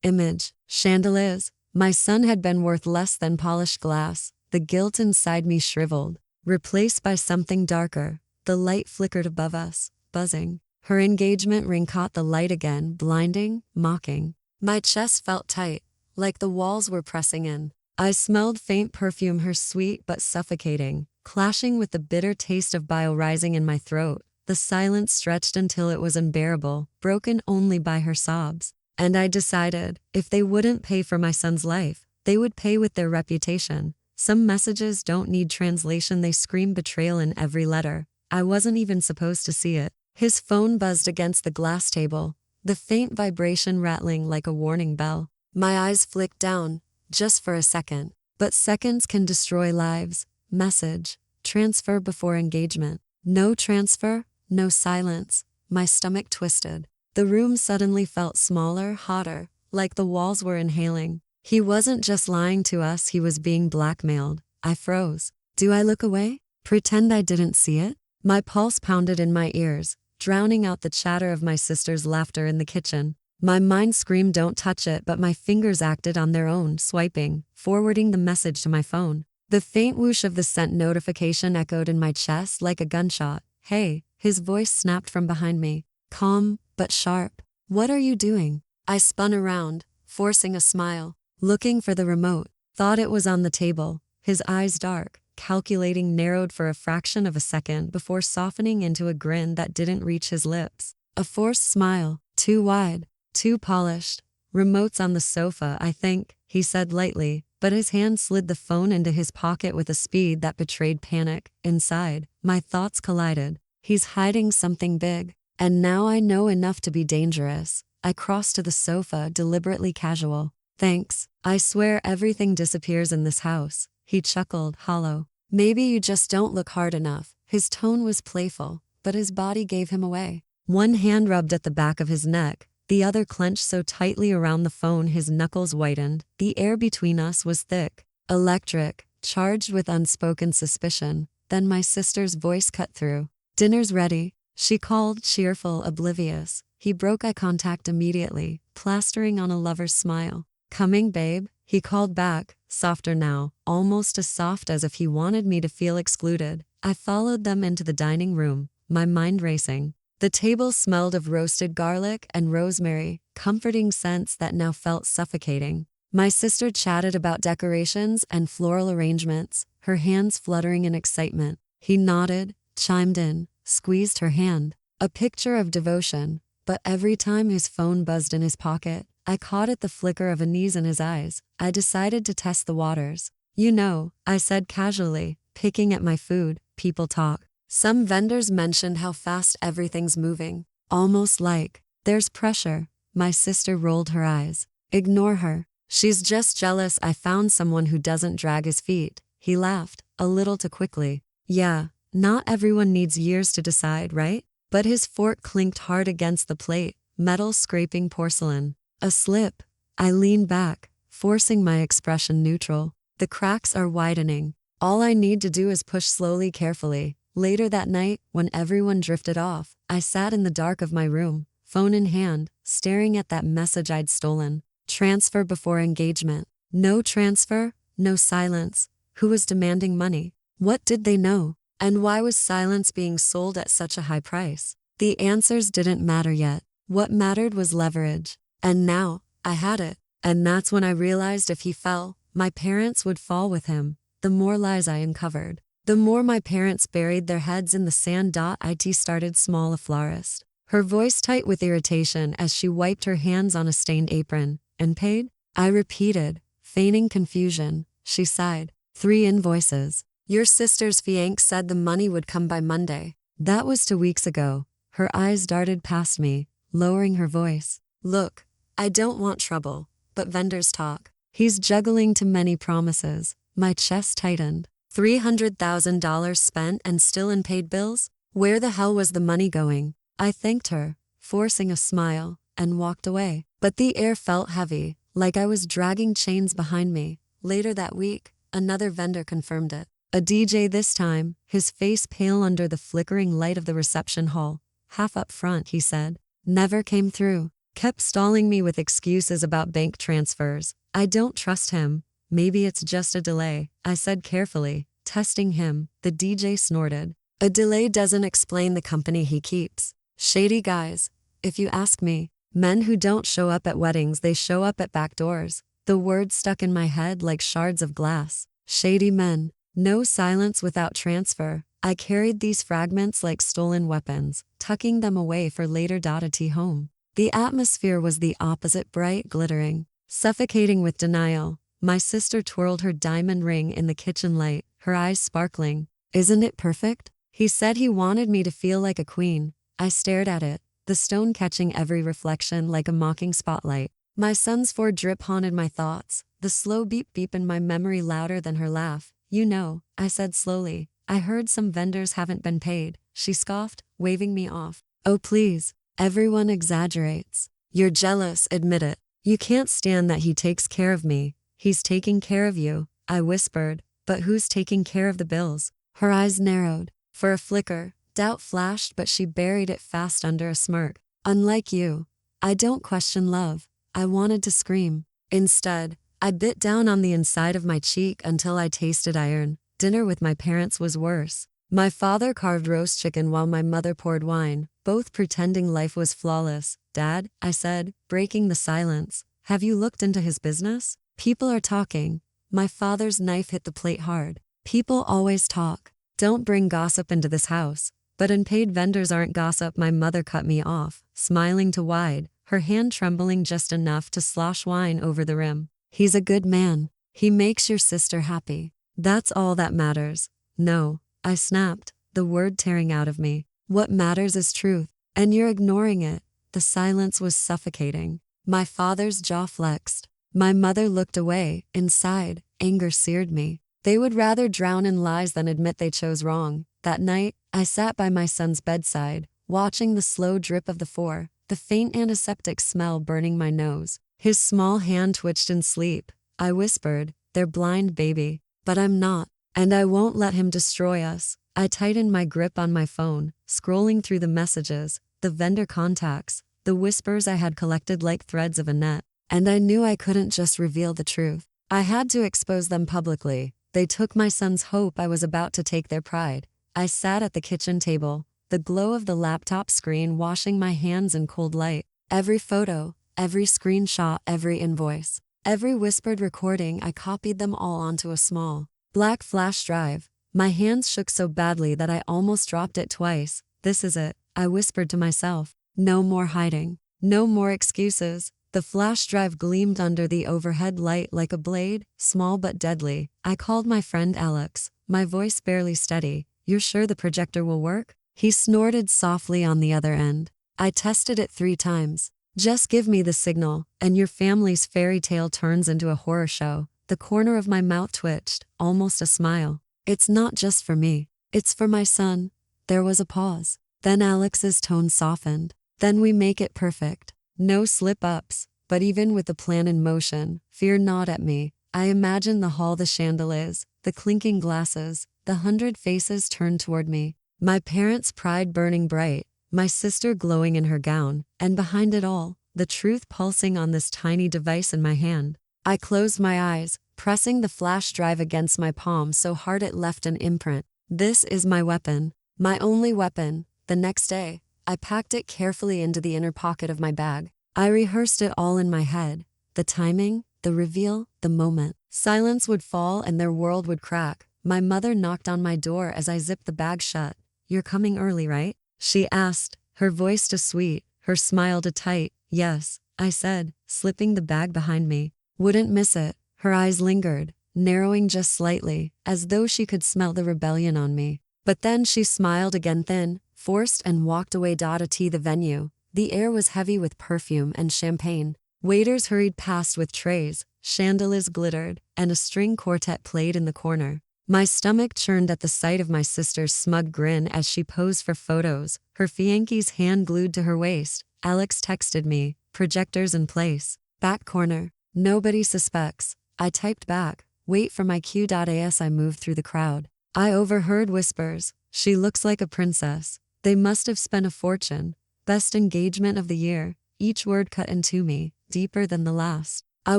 image, chandeliers." My son had been worth less than polished glass. The guilt inside me shriveled, replaced by something darker. The light flickered above us, buzzing. Her engagement ring caught the light again, blinding, mocking. My chest felt tight, like the walls were pressing in. I smelled faint perfume, her sweet but suffocating, clashing with the bitter taste of bile rising in my throat. The silence stretched until it was unbearable, broken only by her sobs. And I decided, if they wouldn't pay for my son's life, they would pay with their reputation. Some messages don't need translation, they scream betrayal in every letter. I wasn't even supposed to see it. His phone buzzed against the glass table, the faint vibration rattling like a warning bell. My eyes flicked down, just for a second. But seconds can destroy lives. Message: transfer before engagement. No transfer, no silence. My stomach twisted. The room suddenly felt smaller, hotter, like the walls were inhaling. He wasn't just lying to us, he was being blackmailed. I froze. Do I look away? Pretend I didn't see it? My pulse pounded in my ears, drowning out the chatter of my sister's laughter in the kitchen. My mind screamed, "Don't touch it," but my fingers acted on their own, swiping, forwarding the message to my phone. The faint whoosh of the sent notification echoed in my chest like a gunshot. "Hey," his voice snapped from behind me, calm but sharp. "What are you doing?" I spun around, forcing a smile, looking for the remote. Thought it was on the table. His eyes dark, calculating, narrowed for a fraction of a second before softening into a grin that didn't reach his lips. A forced smile, too wide, too polished. "Remote's on the sofa, I think," he said lightly, but his hand slid the phone into his pocket with a speed that betrayed panic. Inside, my thoughts collided. He's hiding something big. And now I know enough to be dangerous. I crossed to the sofa, deliberately casual. "Thanks. I swear everything disappears in this house." He chuckled, hollow. "Maybe you just don't look hard enough." His tone was playful, but his body gave him away. One hand rubbed at the back of his neck, the other clenched so tightly around the phone his knuckles whitened. The air between us was thick, electric, charged with unspoken suspicion. Then my sister's voice cut through. "Dinner's ready," she called, cheerful, oblivious. He broke eye contact immediately, plastering on a lover's smile. "Coming, babe?" he called back, softer now, almost as soft as if he wanted me to feel excluded. I followed them into the dining room, my mind racing. The table smelled of roasted garlic and rosemary, comforting scents that now felt suffocating. My sister chatted about decorations and floral arrangements, her hands fluttering in excitement. He nodded, chimed in, squeezed her hand. A picture of devotion, but every time his phone buzzed in his pocket, I caught at the flicker of unease in his eyes. I decided to test the waters. "You know," I said casually, picking at my food, "people talk. Some vendors mentioned how fast everything's moving. Almost like there's pressure." My sister rolled her eyes. "Ignore her. She's just jealous I found someone who doesn't drag his feet." He laughed, a little too quickly. "Yeah, not everyone needs years to decide, right?" But his fork clinked hard against the plate, metal scraping porcelain. A slip. I leaned back, forcing my expression neutral. "The cracks are widening. All I need to do is push slowly, carefully." Later that night, when everyone drifted off, I sat in the dark of my room, phone in hand, staring at that message I'd stolen. Transfer before engagement. No transfer, no silence. Who was demanding money? What did they know? And why was silence being sold at such a high price? The answers didn't matter yet. What mattered was leverage. And now, I had it. And that's when I realized if he fell, my parents would fall with him. The more lies I uncovered, the more my parents buried their heads in the sand. It started small, a florist. Her voice tight with irritation as she wiped her hands on a stained apron. "And paid?" I repeated, feigning confusion. She sighed. 3 invoices. "Your sister's fiancé said the money would come by Monday." That was 2 weeks ago. Her eyes darted past me, lowering her voice. "Look, I don't want trouble, but vendors talk. He's juggling too many promises. My chest tightened. $300,000 spent and still unpaid bills? Where the hell was the money going? I thanked her, forcing a smile, and walked away. But the air felt heavy, like I was dragging chains behind me. Later that week, another vendor confirmed it. A DJ this time, his face pale under the flickering light of the reception hall. Half up front, he said. Never came through. Kept stalling me with excuses about bank transfers. I don't trust him. Maybe it's just a delay, I said carefully, testing him. The DJ snorted. A delay doesn't explain the company he keeps. Shady guys, if you ask me. Men who don't show up at weddings, they show up at back doors. The words stuck in my head like shards of glass. Shady men. No silence without transfer. I carried these fragments like stolen weapons, tucking them away for later. T home. The atmosphere was the opposite, bright, glittering, suffocating with denial. My sister twirled her diamond ring in the kitchen light, her eyes sparkling. Isn't it perfect? He said he wanted me to feel like a queen. I stared at it, the stone catching every reflection like a mocking spotlight. My son's Ford drip haunted my thoughts, the slow beep-beep in my memory louder than her laugh. You know, I said slowly, I heard some vendors haven't been paid. She scoffed, waving me off. Oh please, everyone exaggerates. You're jealous, admit it. You can't stand that he takes care of me. He's taking care of you, I whispered, but who's taking care of the bills? Her eyes narrowed. For a flicker, doubt flashed, but she buried it fast under a smirk. Unlike you, I don't question love. I wanted to scream. Instead, I bit down on the inside of my cheek until I tasted iron. Dinner with my parents was worse. My father carved roast chicken while my mother poured wine, both pretending life was flawless. Dad, I said, breaking the silence, have you looked into his business? People are talking. My father's knife hit the plate hard. People always talk. Don't bring gossip into this house. But unpaid vendors aren't gossip. My mother cut me off, smiling too wide, her hand trembling just enough to slosh wine over the rim. He's a good man. He makes your sister happy. That's all that matters. No, I snapped, the word tearing out of me. What matters is truth, and you're ignoring it. The silence was suffocating. My father's jaw flexed. My mother looked away. Inside, anger seared me. They would rather drown in lies than admit they chose wrong. That night, I sat by my son's bedside, watching the slow drip of the four, the faint antiseptic smell burning my nose. His small hand twitched in sleep. I whispered, they're blind, baby. But I'm not, and I won't let him destroy us. I tightened my grip on my phone, scrolling through the messages, the vendor contacts, the whispers I had collected like threads of a net. And I knew I couldn't just reveal the truth. I had to expose them publicly. They took my son's hope. I was about to take their pride. I sat at the kitchen table, the glow of the laptop screen washing my hands in cold light. Every photo, every screenshot, every invoice, every whispered recording, I copied them all onto a small, black flash drive. My hands shook so badly that I almost dropped it twice. This is it, I whispered to myself. No more hiding. No more excuses. The flash drive gleamed under the overhead light like a blade, small but deadly. I called my friend Alex, my voice barely steady. You're sure the projector will work? He snorted softly on the other end. I tested it 3 times. Just give me the signal, and your family's fairy tale turns into a horror show. The corner of my mouth twitched, almost a smile. It's not just for me. It's for my son. There was a pause. Then Alex's tone softened. Then we make it perfect. No slip-ups, but even with the plan in motion, fear not at me. I imagine the hall, the chandeliers, the clinking glasses, the 100 faces turned toward me. My parents' pride burning bright, my sister glowing in her gown, and behind it all, the truth pulsing on this tiny device in my hand. I closed my eyes, pressing the flash drive against my palm so hard it left an imprint. This is my weapon, my only weapon. The next day, I packed it carefully into the inner pocket of my bag. I rehearsed it all in my head. The timing, the reveal, the moment. Silence would fall and their world would crack. My mother knocked on my door as I zipped the bag shut. You're coming early, right? She asked, her voice too sweet, her smile too tight. Yes, I said, slipping the bag behind me. Wouldn't miss it. Her eyes lingered, narrowing just slightly, as though she could smell the rebellion on me. But then she smiled again, thin, forced, and walked away. The venue. The air was heavy with perfume and champagne. Waiters hurried past with trays, chandeliers glittered, and a string quartet played in the corner. My stomach churned at the sight of my sister's smug grin as she posed for photos, her fianki's hand glued to her waist. Alex texted me, projectors in place. Back corner. Nobody suspects. I typed back, wait for my cue. As I moved through the crowd, I overheard whispers. She looks like a princess. They must have spent a fortune. Best engagement of the year. Each word cut into me, deeper than the last. I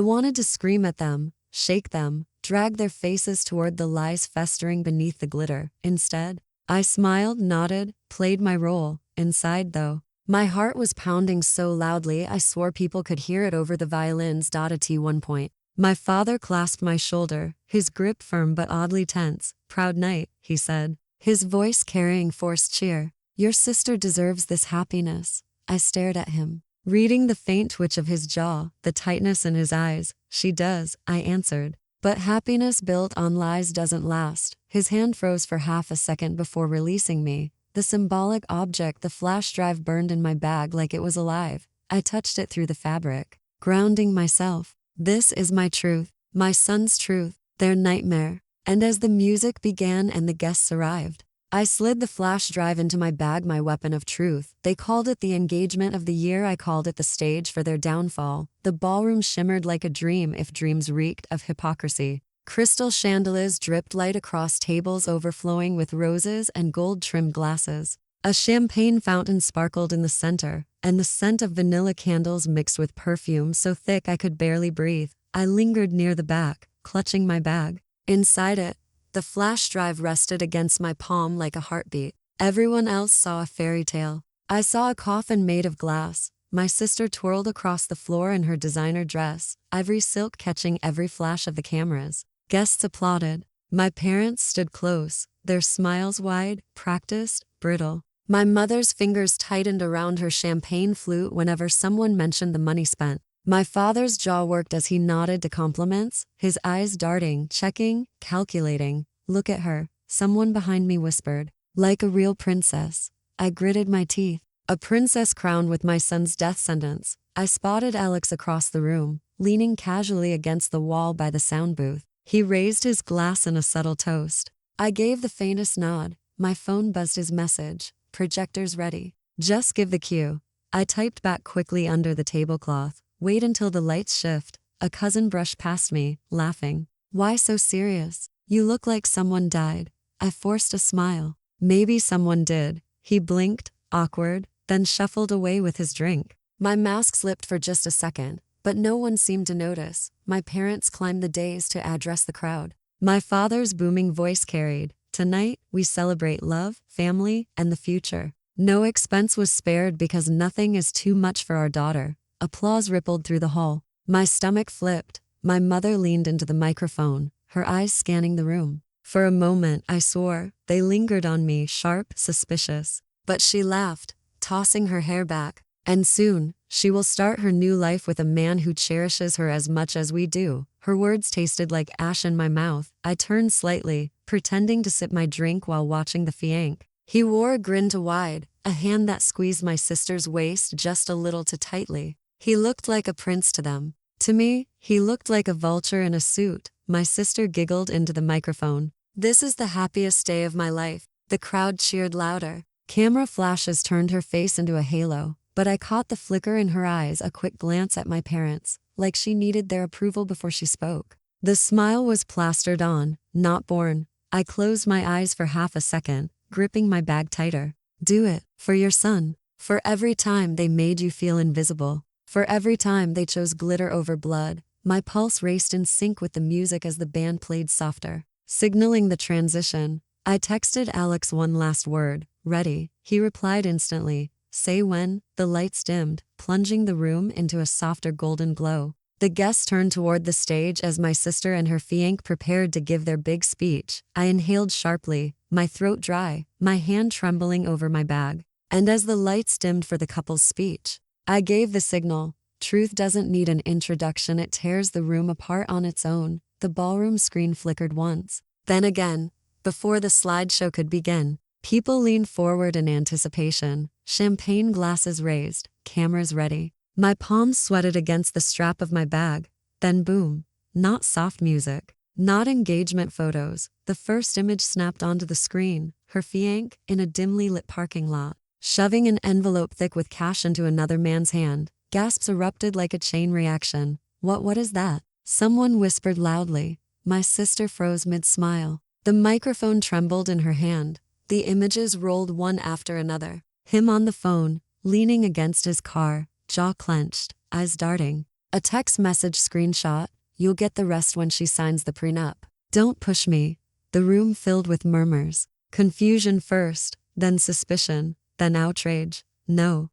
wanted to scream at them, shake them, drag their faces toward the lies festering beneath the glitter. Instead, I smiled, nodded, played my role. Inside, though, my heart was pounding so loudly I swore people could hear it over the violins. At one point, my father clasped my shoulder, his grip firm but oddly tense. Proud night, he said, his voice carrying forced cheer. Your sister deserves this happiness. I stared at him, reading the faint twitch of his jaw, the tightness in his eyes. She does, I answered. But happiness built on lies doesn't last. His hand froze for half a second before releasing me. The symbolic object, the flash drive, burned in my bag like it was alive. I touched it through the fabric, grounding myself. This is my truth, my son's truth, their nightmare. And as the music began and the guests arrived, I slid the flash drive into my bag, my weapon of truth. They called it the engagement of the year. I called it the stage for their downfall. The ballroom shimmered like a dream if dreams reeked of hypocrisy. Crystal chandeliers dripped light across tables overflowing with roses and gold-trimmed glasses. A champagne fountain sparkled in the center, and the scent of vanilla candles mixed with perfume so thick I could barely breathe. I lingered near the back, clutching my bag. Inside it, the flash drive rested against my palm like a heartbeat. Everyone else saw a fairy tale. I saw a coffin made of glass. My sister twirled across the floor in her designer dress, ivory silk catching every flash of the cameras. Guests applauded. My parents stood close, their smiles wide, practiced, brittle. My mother's fingers tightened around her champagne flute whenever someone mentioned the money spent. My father's jaw worked as he nodded to compliments, his eyes darting, checking, calculating. Look at her, someone behind me whispered. Like a real princess. I gritted my teeth. A princess crowned with my son's death sentence. I spotted Alex across the room, leaning casually against the wall by the sound booth. He raised his glass in a subtle toast. I gave the faintest nod. My phone buzzed his message. Projectors ready. Just give the cue. I typed back quickly under the tablecloth. Wait until the lights shift. A cousin brushed past me, laughing. Why so serious? You look like someone died. I forced a smile. Maybe someone did. He blinked, awkward, then shuffled away with his drink. My mask slipped for just a second, but no one seemed to notice. My parents climbed the dais to address the crowd. My father's booming voice carried, "Tonight, we celebrate love, family, and the future. No expense was spared because nothing is too much for our daughter." Applause rippled through the hall. My stomach flipped. My mother leaned into the microphone, her eyes scanning the room. For a moment, I swore. They lingered on me, sharp, suspicious. But she laughed, tossing her hair back. And soon, she will start her new life with a man who cherishes her as much as we do. Her words tasted like ash in my mouth. I turned slightly, pretending to sip my drink while watching the fiancé. He wore a grin too wide, a hand that squeezed my sister's waist just a little too tightly. He looked like a prince to them. To me, he looked like a vulture in a suit. My sister giggled into the microphone. This is the happiest day of my life. The crowd cheered louder. Camera flashes turned her face into a halo, but I caught the flicker in her eyes, a quick glance at my parents, like she needed their approval before she spoke. The smile was plastered on, not born. I closed my eyes for half a second, gripping my bag tighter. Do it, for your son. For every time they made you feel invisible. For every time they chose glitter over blood. My pulse raced in sync with the music as the band played softer, signaling the transition. I texted Alex one last word, "Ready." He replied instantly, "Say when." The lights dimmed, plunging the room into a softer golden glow. The guests turned toward the stage as my sister and her fiancé prepared to give their big speech. I inhaled sharply, my throat dry, my hand trembling over my bag. And as the lights dimmed for the couple's speech, I gave the signal. Truth doesn't need an introduction, it tears the room apart on its own. The ballroom screen flickered once, then again. Before the slideshow could begin, people leaned forward in anticipation, champagne glasses raised, cameras ready. My palms sweated against the strap of my bag. Then boom. Not soft music. Not engagement photos. The first image snapped onto the screen. Her fiancé in a dimly lit parking lot, shoving an envelope thick with cash into another man's hand. Gasps erupted like a chain reaction. What is that? Someone whispered loudly. My sister froze mid-smile. The microphone trembled in her hand. The images rolled one after another. Him on the phone, leaning against his car, jaw clenched, eyes darting. A text message screenshot. You'll get the rest when she signs the prenup. Don't push me. The room filled with murmurs. Confusion first, then suspicion, then outrage. No.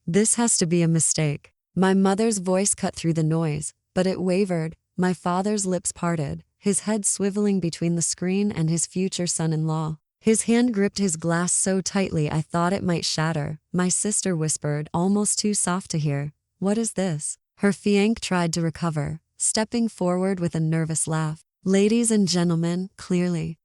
This has to be a mistake. My mother's voice cut through the noise, but it wavered. My father's lips parted, his head swiveling between the screen and his future son-in-law. His hand gripped his glass so tightly I thought it might shatter. My sister whispered, almost too soft to hear. What is this? Her fiancé tried to recover, stepping forward with a nervous laugh. Ladies and gentlemen, clearly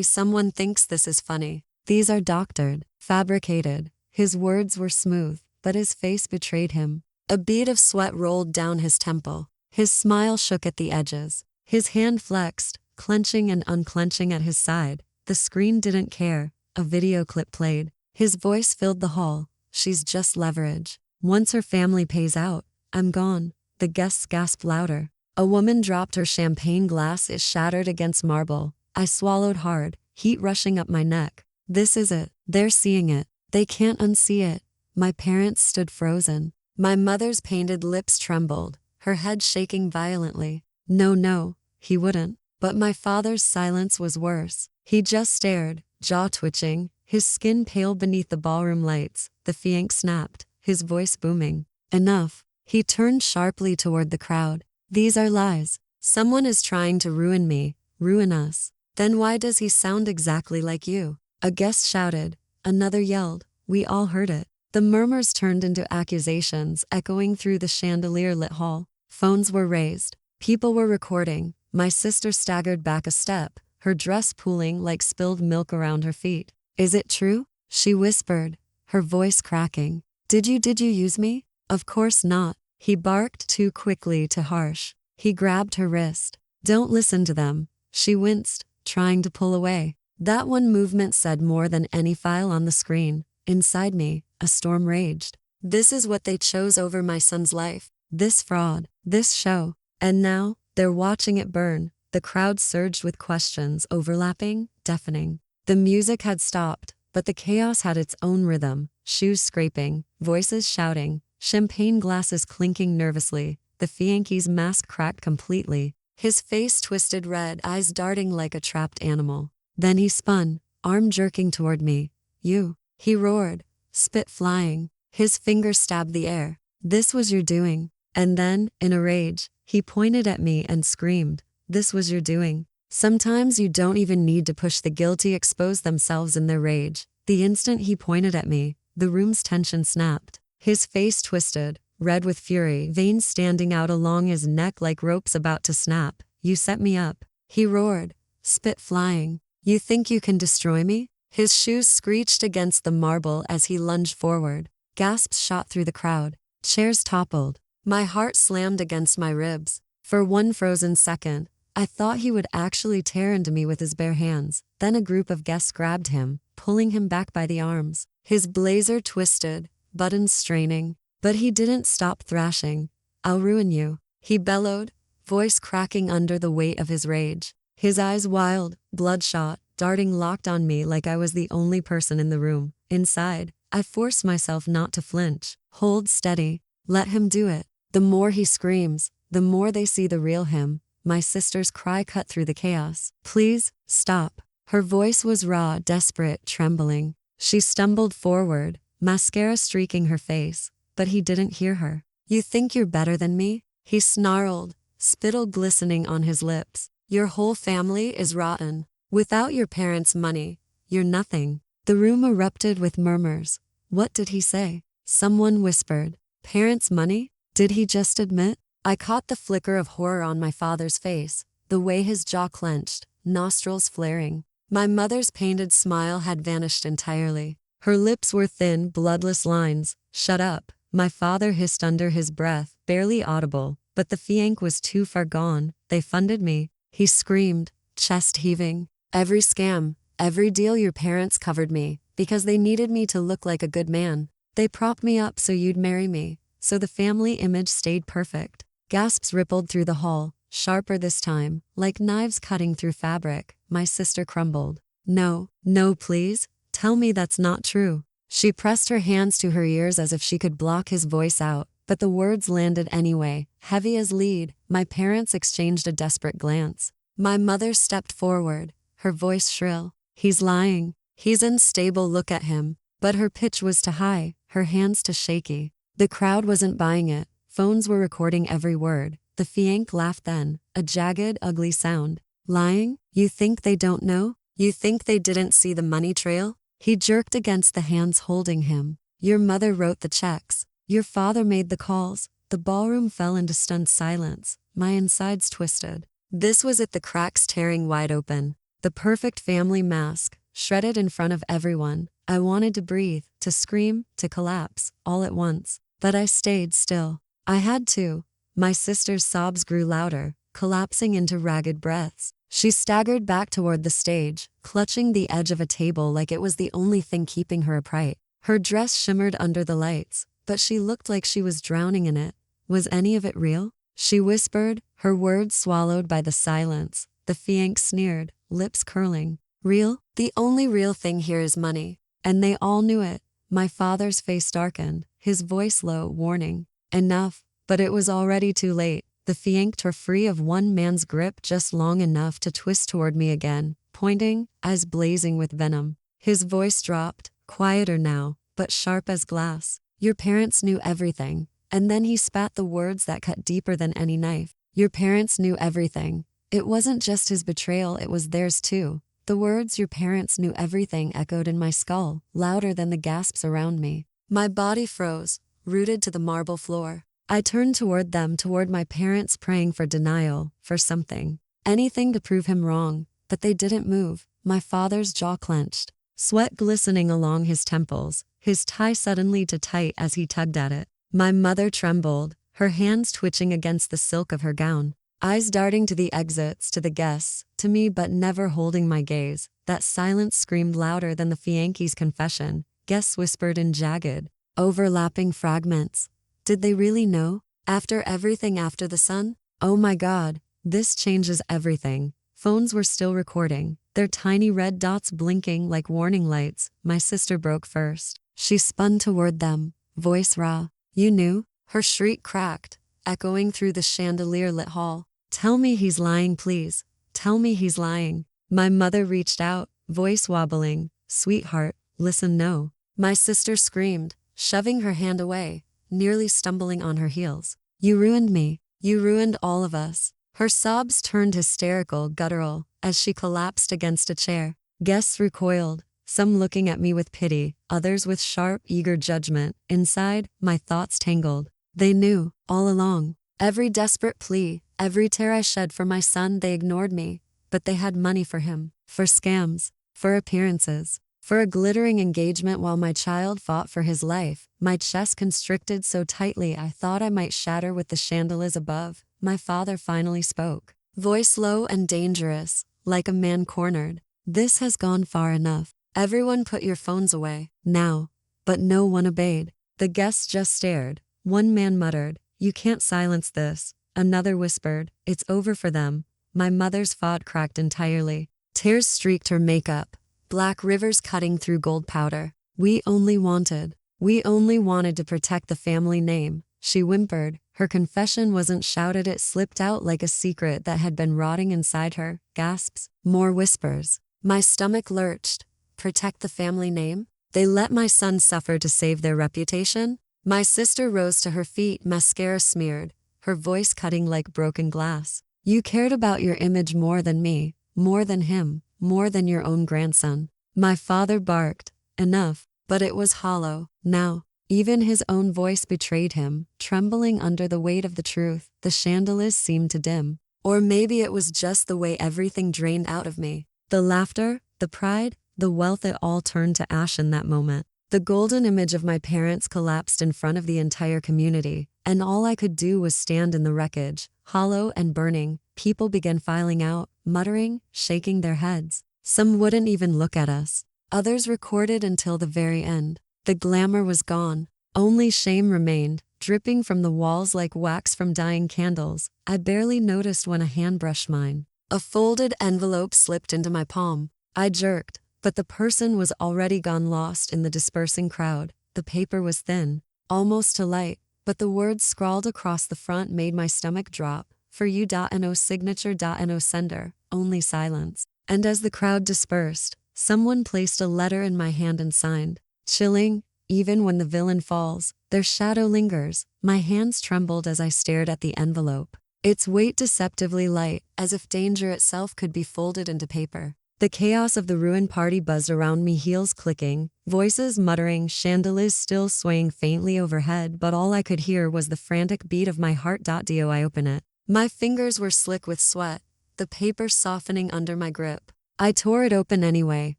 someone thinks this is funny. These are doctored, fabricated. His words were smooth, but his face betrayed him. A bead of sweat rolled down his temple. His smile shook at the edges. His hand flexed, clenching and unclenching at his side. The screen didn't care. A video clip played. His voice filled the hall. She's just leverage. Once her family pays out, I'm gone. The guests gasped louder. A woman dropped her champagne glass. It shattered against marble. I swallowed hard, heat rushing up my neck. This is it. They're seeing it. They can't unsee it. My parents stood frozen. My mother's painted lips trembled, her head shaking violently. No, he wouldn't. But my father's silence was worse. He just stared, jaw twitching, his skin pale beneath the ballroom lights. The fiancé snapped, his voice booming. Enough. He turned sharply toward the crowd. These are lies. Someone is trying to ruin me, ruin us. Then why does he sound exactly like you? A guest shouted. Another yelled. We all heard it. The murmurs turned into accusations, echoing through the chandelier-lit hall. Phones were raised. People were recording. My sister staggered back a step, her dress pooling like spilled milk around her feet. Is it true? She whispered, her voice cracking. Did you use me? Of course not. He barked too quickly to harsh. He grabbed her wrist. Don't listen to them. She winced, trying to pull away. That one movement said more than any file on the screen. Inside me, a storm raged. This is what they chose over my son's life. This fraud. This show. And now, they're watching it burn. The crowd surged with questions, overlapping, deafening. The music had stopped, but the chaos had its own rhythm. Shoes scraping, voices shouting, champagne glasses clinking nervously. The fiancé's mask cracked completely. His face twisted red, eyes darting like a trapped animal. Then he spun, arm jerking toward me. You. He roared, spit flying. His fingers stabbed the air. This was your doing. And then, in a rage, he pointed at me and screamed. This was your doing. Sometimes you don't even need to push the guilty expose themselves in their rage. The instant he pointed at me, the room's tension snapped. His face twisted, red with fury, veins standing out along his neck like ropes about to snap. You set me up. He roared, spit flying. You think you can destroy me? His shoes screeched against the marble as he lunged forward. Gasps shot through the crowd. Chairs toppled. My heart slammed against my ribs. For one frozen second, I thought he would actually tear into me with his bare hands. Then a group of guests grabbed him, pulling him back by the arms. His blazer twisted, buttons straining. But he didn't stop thrashing. I'll ruin you, he bellowed, voice cracking under the weight of his rage. His eyes wild, bloodshot, darting locked on me like I was the only person in the room. Inside, I forced myself not to flinch. Hold steady. Let him do it. The more he screams, the more they see the real him. My sister's cry cut through the chaos. Please, stop. Her voice was raw, desperate, trembling. She stumbled forward, mascara streaking her face, but he didn't hear her. You think you're better than me? He snarled, spittle glistening on his lips. Your whole family is rotten. Without your parents' money, you're nothing. The room erupted with murmurs. What did he say? Someone whispered. Parents' money? Did he just admit? I caught the flicker of horror on my father's face, the way his jaw clenched, nostrils flaring. My mother's painted smile had vanished entirely. Her lips were thin, bloodless lines. Shut up, My father hissed under his breath, barely audible, but the fianc was too far gone. They funded me. He screamed, chest heaving. Every scam, every deal your parents covered me, because they needed me to look like a good man. They propped me up so you'd marry me, so the family image stayed perfect. Gasps rippled through the hall, sharper this time, like knives cutting through fabric. My sister crumbled. No, no, please, tell me that's not true. She pressed her hands to her ears as if she could block his voice out, but the words landed anyway, heavy as lead. My parents exchanged a desperate glance. My mother stepped forward, her voice shrill. He's lying. He's unstable, look at him. But her pitch was too high, her hands too shaky. The crowd wasn't buying it. Phones were recording every word. The fianc laughed then, a jagged, ugly sound. Lying? You think they don't know? You think they didn't see the money trail? He jerked against the hands holding him. Your mother wrote the checks. Your father made the calls. The ballroom fell into stunned silence. My insides twisted. This was it, the cracks tearing wide open. The perfect family mask, shredded in front of everyone. I wanted to breathe, to scream, to collapse, all at once. But I stayed still. I had to. My sister's sobs grew louder, collapsing into ragged breaths. She staggered back toward the stage, clutching the edge of a table like it was the only thing keeping her upright. Her dress shimmered under the lights, but she looked like she was drowning in it. Was any of it real? She whispered, her words swallowed by the silence. The fianc sneered, lips curling. Real? The only real thing here is money. And they all knew it. My father's face darkened, his voice low, warning. Enough. But it was already too late. The fianc tore free of one man's grip just long enough to twist toward me again, pointing, eyes blazing with venom. His voice dropped, quieter now, but sharp as glass. Your parents knew everything. And then he spat the words that cut deeper than any knife. Your parents knew everything. It wasn't just his betrayal, it was theirs too. The words "your parents knew everything" echoed in my skull, louder than the gasps around me. My body froze, rooted to the marble floor. I turned toward them, toward my parents, praying for denial, for something. Anything to prove him wrong, but they didn't move. My father's jaw clenched, sweat glistening along his temples, his tie suddenly too tight as he tugged at it. My mother trembled, her hands twitching against the silk of her gown. Eyes darting to the exits, to the guests, to me, but never holding my gaze. That silence screamed louder than the fianc's confession. Guests whispered in jagged, overlapping fragments. Did they really know? After everything, after the sun? Oh my God, this changes everything. Phones were still recording, their tiny red dots blinking like warning lights. My sister broke first. She spun toward them, voice raw. You knew? Her shriek cracked, echoing through the chandelier-lit hall. Tell me he's lying, please. Tell me he's lying. My mother reached out, voice wobbling. Sweetheart, listen, no. My sister screamed, shoving her hand away, nearly stumbling on her heels. You ruined me. You ruined all of us. Her sobs turned hysterical, guttural, as she collapsed against a chair. Guests recoiled, some looking at me with pity, others with sharp, eager judgment. Inside, my thoughts tangled. They knew, all along. Every desperate plea, every tear I shed for my son, they ignored me. But they had money for him, for scams, for appearances, for a glittering engagement while my child fought for his life. My chest constricted so tightly I thought I might shatter with the chandeliers above. My father finally spoke, voice low and dangerous, like a man cornered. This has gone far enough. Everyone put your phones away, now. But no one obeyed. The guests just stared. One man muttered, you can't silence this. Another whispered, it's over for them. My mother's fod cracked entirely. Tears streaked her makeup, black rivers cutting through gold powder. We only wanted to protect the family name. She whimpered. Her confession wasn't shouted, it slipped out like a secret that had been rotting inside her. Gasps, more whispers. My stomach lurched. Protect the family name? They let my son suffer to save their reputation? My sister rose to her feet, mascara smeared, her voice cutting like broken glass. You cared about your image more than me, more than him, more than your own grandson. My father barked, enough, but it was hollow. Now, even his own voice betrayed him, trembling under the weight of the truth. The chandeliers seemed to dim. Or maybe it was just the way everything drained out of me. The laughter, the pride, the wealth, it all turned to ash in that moment. The golden image of my parents collapsed in front of the entire community, and all I could do was stand in the wreckage, hollow and burning. People began filing out, muttering, shaking their heads. Some wouldn't even look at us. Others recorded until the very end. The glamour was gone. Only shame remained, dripping from the walls like wax from dying candles. I barely noticed when a hand brushed mine. A folded envelope slipped into my palm. I jerked, but the person was already gone, lost in the dispersing crowd. The paper was thin, almost to light, but the words scrawled across the front made my stomach drop. For you. No signature. No sender, only silence. And as the crowd dispersed, someone placed a letter in my hand and signed. Chilling, even when the villain falls, their shadow lingers. My hands trembled as I stared at the envelope. Its weight deceptively light, as if danger itself could be folded into paper. The chaos of the ruined party buzzed around me, heels clicking, voices muttering, chandeliers still swaying faintly overhead, but all I could hear was the frantic beat of my heart. Do I open it? My fingers were slick with sweat, the paper softening under my grip. I tore it open anyway,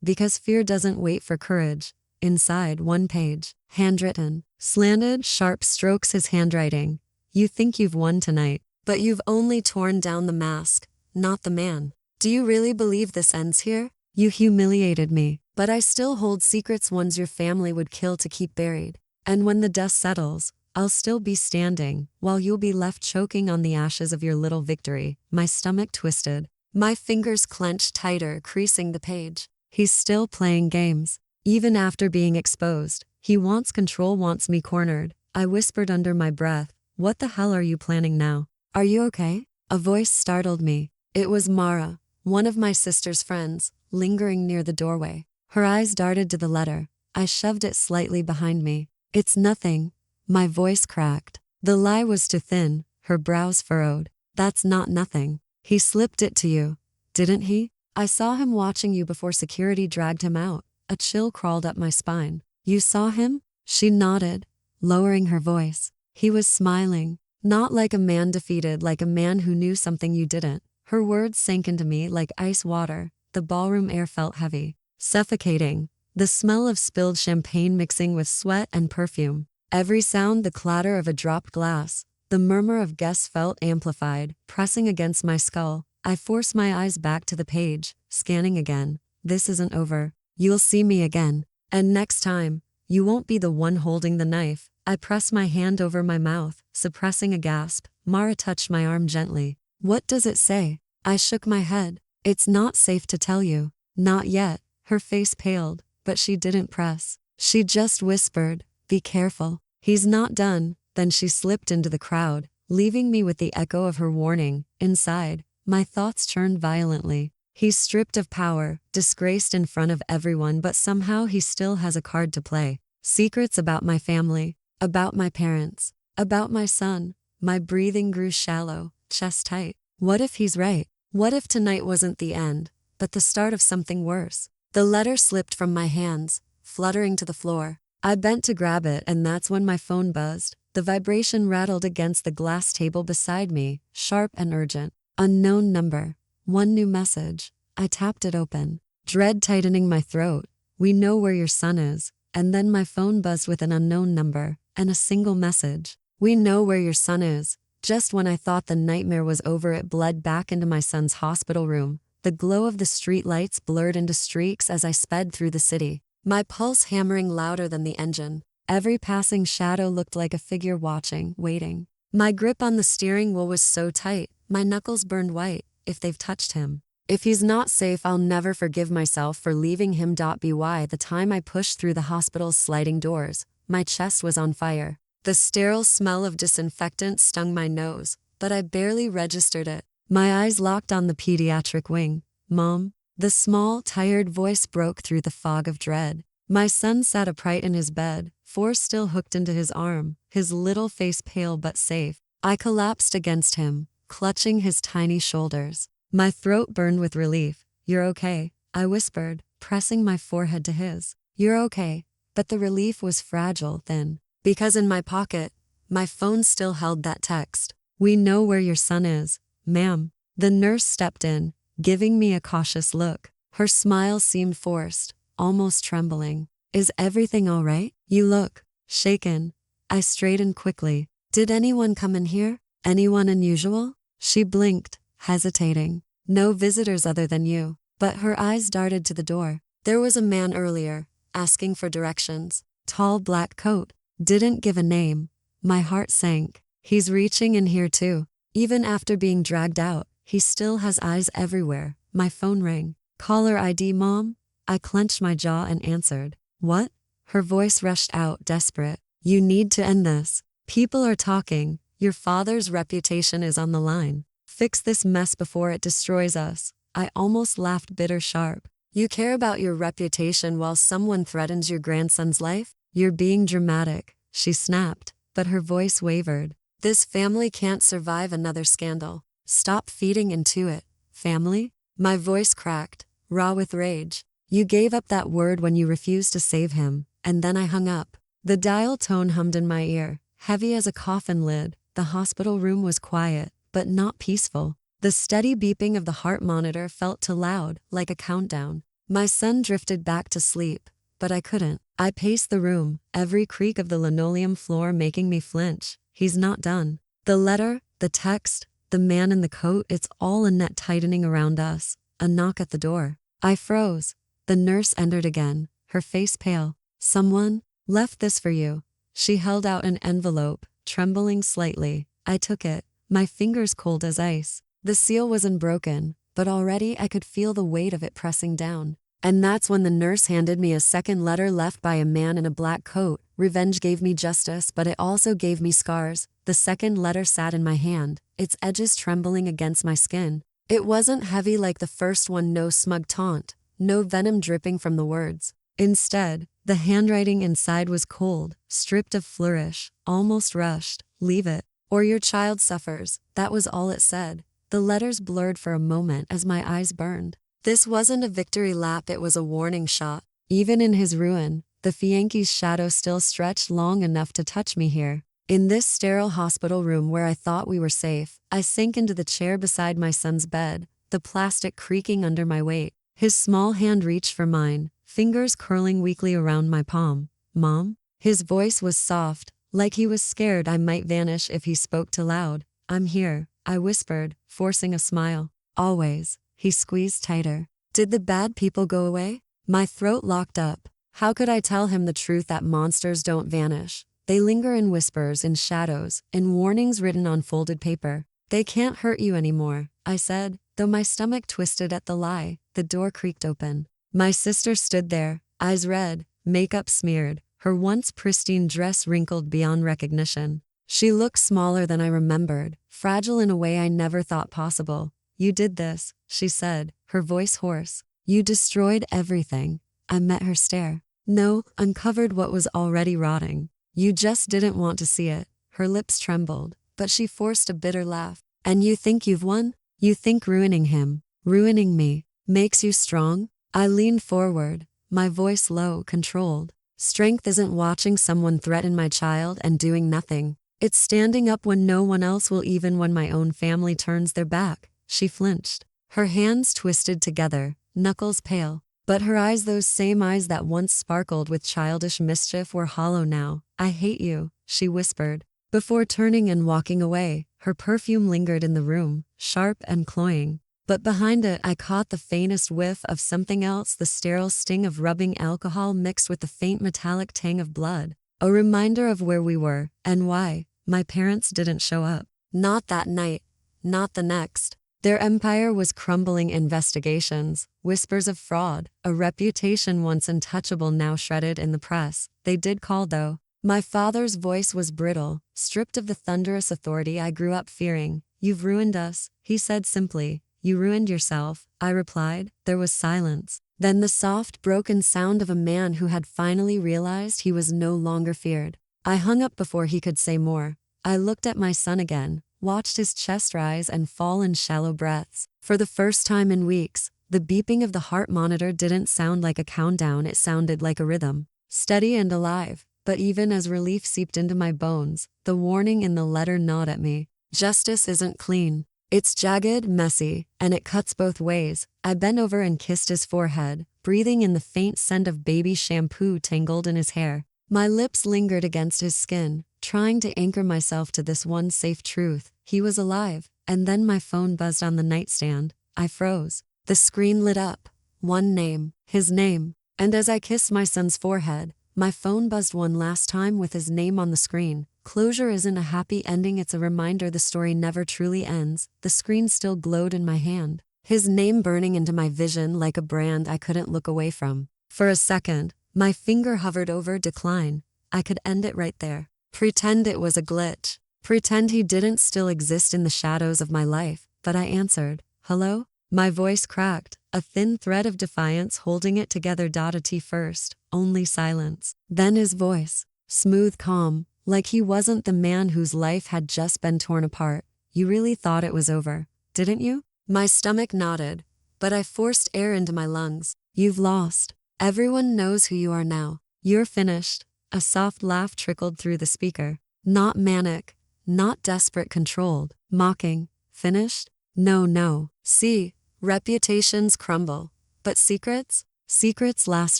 because fear doesn't wait for courage. Inside, one page, handwritten, slanted, sharp strokes, his handwriting. You think you've won tonight, but you've only torn down the mask, not the man. Do you really believe this ends here? You humiliated me, but I still hold secrets ones your family would kill to keep buried. And when the dust settles, I'll still be standing, while you'll be left choking on the ashes of your little victory. My stomach twisted. My fingers clenched tighter, creasing the page. He's still playing games. Even after being exposed, he wants control, wants me cornered. I whispered under my breath, what the hell are you planning now? Are you okay? A voice startled me. It was Mara, one of my sister's friends, lingering near the doorway. Her eyes darted to the letter. I shoved it slightly behind me. It's nothing. My voice cracked. The lie was too thin, her brows furrowed. That's not nothing. He slipped it to you, didn't he? I saw him watching you before security dragged him out. A chill crawled up my spine. You saw him? She nodded, lowering her voice. He was smiling, not like a man defeated, like a man who knew something you didn't. Her words sank into me like ice water. The ballroom air felt heavy, suffocating, the smell of spilled champagne mixing with sweat and perfume. Every sound, the clatter of a dropped glass, the murmur of guests felt amplified, pressing against my skull. I forced my eyes back to the page, scanning again. This isn't over. You'll see me again. And next time, you won't be the one holding the knife. I pressed my hand over my mouth, suppressing a gasp. Mara touched my arm gently. What does it say? I shook my head. It's not safe to tell you. Not yet. Her face paled, but she didn't press. She just whispered, be careful. He's not done. Then she slipped into the crowd, leaving me with the echo of her warning. Inside, my thoughts churned violently. He's stripped of power, disgraced in front of everyone, but somehow he still has a card to play. Secrets about my family, about my parents, about my son. My breathing grew shallow, chest tight. What if he's right? What if tonight wasn't the end, but the start of something worse? The letter slipped from my hands, fluttering to the floor. I bent to grab it, and that's when my phone buzzed. The vibration rattled against the glass table beside me, sharp and urgent. Unknown number. One new message. I tapped it open, dread tightening my throat. We know where your son is. And then my phone buzzed with an unknown number, and a single message. We know where your son is. Just when I thought the nightmare was over, it bled back into my son's hospital room. The glow of the street lights blurred into streaks as I sped through the city, my pulse hammering louder than the engine. Every passing shadow looked like a figure watching, waiting. My grip on the steering wheel was so tight, my knuckles burned white. If they've touched him, if he's not safe, I'll never forgive myself for leaving him. By the time I pushed through the hospital's sliding doors, my chest was on fire. The sterile smell of disinfectant stung my nose, but I barely registered it. My eyes locked on the pediatric wing. Mom? The small, tired voice broke through the fog of dread. My son sat upright in his bed, force still hooked into his arm, his little face pale but safe. I collapsed against him, clutching his tiny shoulders. My throat burned with relief. You're okay, I whispered, pressing my forehead to his. You're okay. But the relief was fragile, thin, because in my pocket, my phone still held that text. We know where your son is, ma'am. The nurse stepped in, giving me a cautious look. Her smile seemed forced, almost trembling. Is everything all right? You look shaken. I straightened quickly. Did anyone come in here? Anyone unusual? She blinked, hesitating. No visitors other than you. But her eyes darted to the door. There was a man earlier, asking for directions. Tall black coat. Didn't give a name. My heart sank. He's reaching in here too. Even after being dragged out, he still has eyes everywhere. My phone rang. Caller ID, Mom? I clenched my jaw and answered. What? Her voice rushed out, desperate. You need to end this. People are talking. Your father's reputation is on the line. Fix this mess before it destroys us. I almost laughed bitter sharp. You care about your reputation while someone threatens your grandson's life? You're being dramatic, she snapped, but her voice wavered. This family can't survive another scandal. Stop feeding into it. Family? My voice cracked, raw with rage. You gave up that word when you refused to save him, and then I hung up. The dial tone hummed in my ear, heavy as a coffin lid. The hospital room was quiet, but not peaceful. The steady beeping of the heart monitor felt too loud, like a countdown. My son drifted back to sleep, but I couldn't. I paced the room, every creak of the linoleum floor making me flinch. He's not done. The letter, the text, the man in the coat, it's all a net tightening around us. A knock at the door. I froze. The nurse entered again, her face pale. Someone left this for you. She held out an envelope, trembling slightly. I took it, my fingers cold as ice. The seal wasn't broken, but already I could feel the weight of it pressing down. And that's when the nurse handed me a second letter left by a man in a black coat. Revenge gave me justice, but it also gave me scars. The second letter sat in my hand, its edges trembling against my skin. It wasn't heavy like the first one, no smug taunt, no venom dripping from the words. Instead, the handwriting inside was cold, stripped of flourish, almost rushed. Leave it, or your child suffers. That was all it said. The letters blurred for a moment as my eyes burned. This wasn't a victory lap, it was a warning shot. Even in his ruin, the Fianchi's shadow still stretched long enough to touch me here. In this sterile hospital room where I thought we were safe, I sank into the chair beside my son's bed, the plastic creaking under my weight. His small hand reached for mine, fingers curling weakly around my palm. Mom? His voice was soft, like he was scared I might vanish if he spoke too loud. I'm here, I whispered, forcing a smile. Always. He squeezed tighter. Did the bad people go away? My throat locked up. How could I tell him the truth that monsters don't vanish? They linger in whispers, in shadows, in warnings written on folded paper. They can't hurt you anymore, I said, though my stomach twisted at the lie. The door creaked open. My sister stood there, eyes red, makeup smeared, her once pristine dress wrinkled beyond recognition. She looked smaller than I remembered, fragile in a way I never thought possible. You did this, she said, her voice hoarse. You destroyed everything. I met her stare. No, uncovered what was already rotting. You just didn't want to see it. Her lips trembled, but she forced a bitter laugh. And you think you've won? You think ruining him, ruining me, makes you strong? I leaned forward, my voice low, controlled. Strength isn't watching someone threaten my child and doing nothing. It's standing up when no one else will, even when my own family turns their back. She flinched. Her hands twisted together, knuckles pale. But her eyes, those same eyes that once sparkled with childish mischief, were hollow now. I hate you, she whispered. Before turning and walking away, her perfume lingered in the room, sharp and cloying. But behind it I caught the faintest whiff of something else, the sterile sting of rubbing alcohol mixed with the faint metallic tang of blood. A reminder of where we were, and why. My parents didn't show up. Not that night. Not the next. Their empire was crumbling. Investigations, whispers of fraud, a reputation once untouchable now shredded in the press. They did call though. My father's voice was brittle, stripped of the thunderous authority I grew up fearing. You've ruined us, he said simply. You ruined yourself, I replied. There was silence. Then the soft, broken sound of a man who had finally realized he was no longer feared. I hung up before he could say more. I looked at my son again, watched his chest rise and fall in shallow breaths. For the first time in weeks, the beeping of the heart monitor didn't sound like a countdown, it sounded like a rhythm. Steady and alive, but even as relief seeped into my bones, the warning in the letter gnawed at me. Justice isn't clean. It's jagged, messy, and it cuts both ways. I bent over and kissed his forehead, breathing in the faint scent of baby shampoo tangled in his hair. My lips lingered against his skin, trying to anchor myself to this one safe truth: he was alive. And then my phone buzzed on the nightstand. I froze. The screen lit up. One name. His name. And as I kissed my son's forehead, my phone buzzed one last time with his name on the screen. Closure isn't a happy ending, it's a reminder the story never truly ends. The screen still glowed in my hand, his name burning into my vision like a brand I couldn't look away from. For a second, my finger hovered over decline. I could end it right there. Pretend it was a glitch. Pretend he didn't still exist in the shadows of my life. But I answered, "Hello?" My voice cracked, a thin thread of defiance holding it together. A T first, only silence. Then his voice, smooth, calm, like he wasn't the man whose life had just been torn apart. "You really thought it was over, didn't you?" My stomach nodded, but I forced air into my lungs. "You've lost. Everyone knows who you are now. You're finished." A soft laugh trickled through the speaker. Not manic, not desperate, controlled, mocking. "Finished? No. See, reputations crumble. But secrets? Secrets last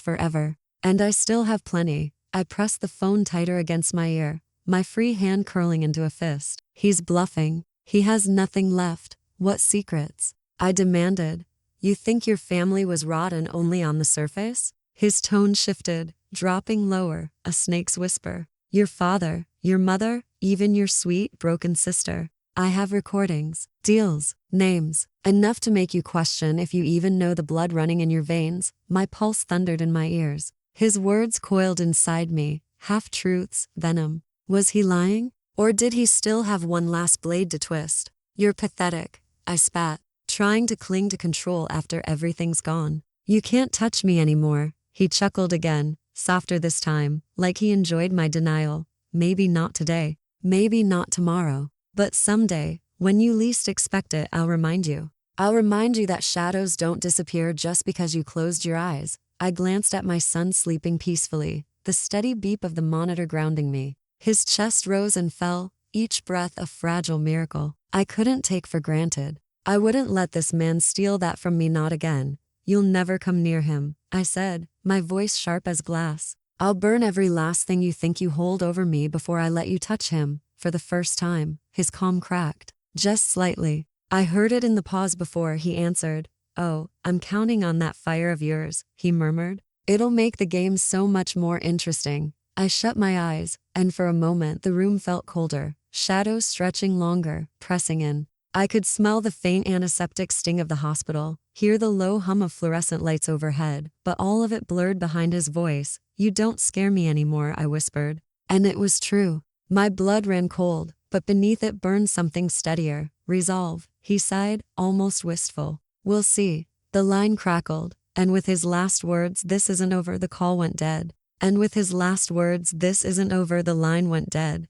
forever. And I still have plenty." I pressed the phone tighter against my ear, my free hand curling into a fist. "He's bluffing. He has nothing left." "What secrets?" I demanded. "You think your family was rotten only on the surface?" His tone shifted, dropping lower, a snake's whisper. "Your father, your mother, even your sweet, broken sister. I have recordings, deals, names, enough to make you question if you even know the blood running in your veins." My pulse thundered in my ears. His words coiled inside me, half-truths, venom. Was he lying? Or did he still have one last blade to twist? "You're pathetic," I spat, trying to cling to control after everything's gone. "You can't touch me anymore." He chuckled again, softer this time, like he enjoyed my denial. "Maybe not today, maybe not tomorrow, but someday, when you least expect it, I'll remind you. I'll remind you that shadows don't disappear just because you closed your eyes." I glanced at my son sleeping peacefully, the steady beep of the monitor grounding me. His chest rose and fell, each breath a fragile miracle I couldn't take for granted. I wouldn't let this man steal that from me, not again. "You'll never come near him," I said, my voice sharp as glass. "I'll burn every last thing you think you hold over me before I let you touch him." For the first time, his calm cracked, just slightly. I heard it in the pause before he answered. "Oh, I'm counting on that fire of yours," he murmured. "It'll make the game so much more interesting." I shut my eyes, and for a moment the room felt colder, shadows stretching longer, pressing in. I could smell the faint antiseptic sting of the hospital, hear the low hum of fluorescent lights overhead, but all of it blurred behind his voice. "You don't scare me anymore," I whispered. And it was true. My blood ran cold, but beneath it burned something steadier. "Resolve," he sighed, almost wistful. "We'll see." The line crackled, and with his last words, "This isn't over," the call went dead. And with his last words, "This isn't over," the line went dead.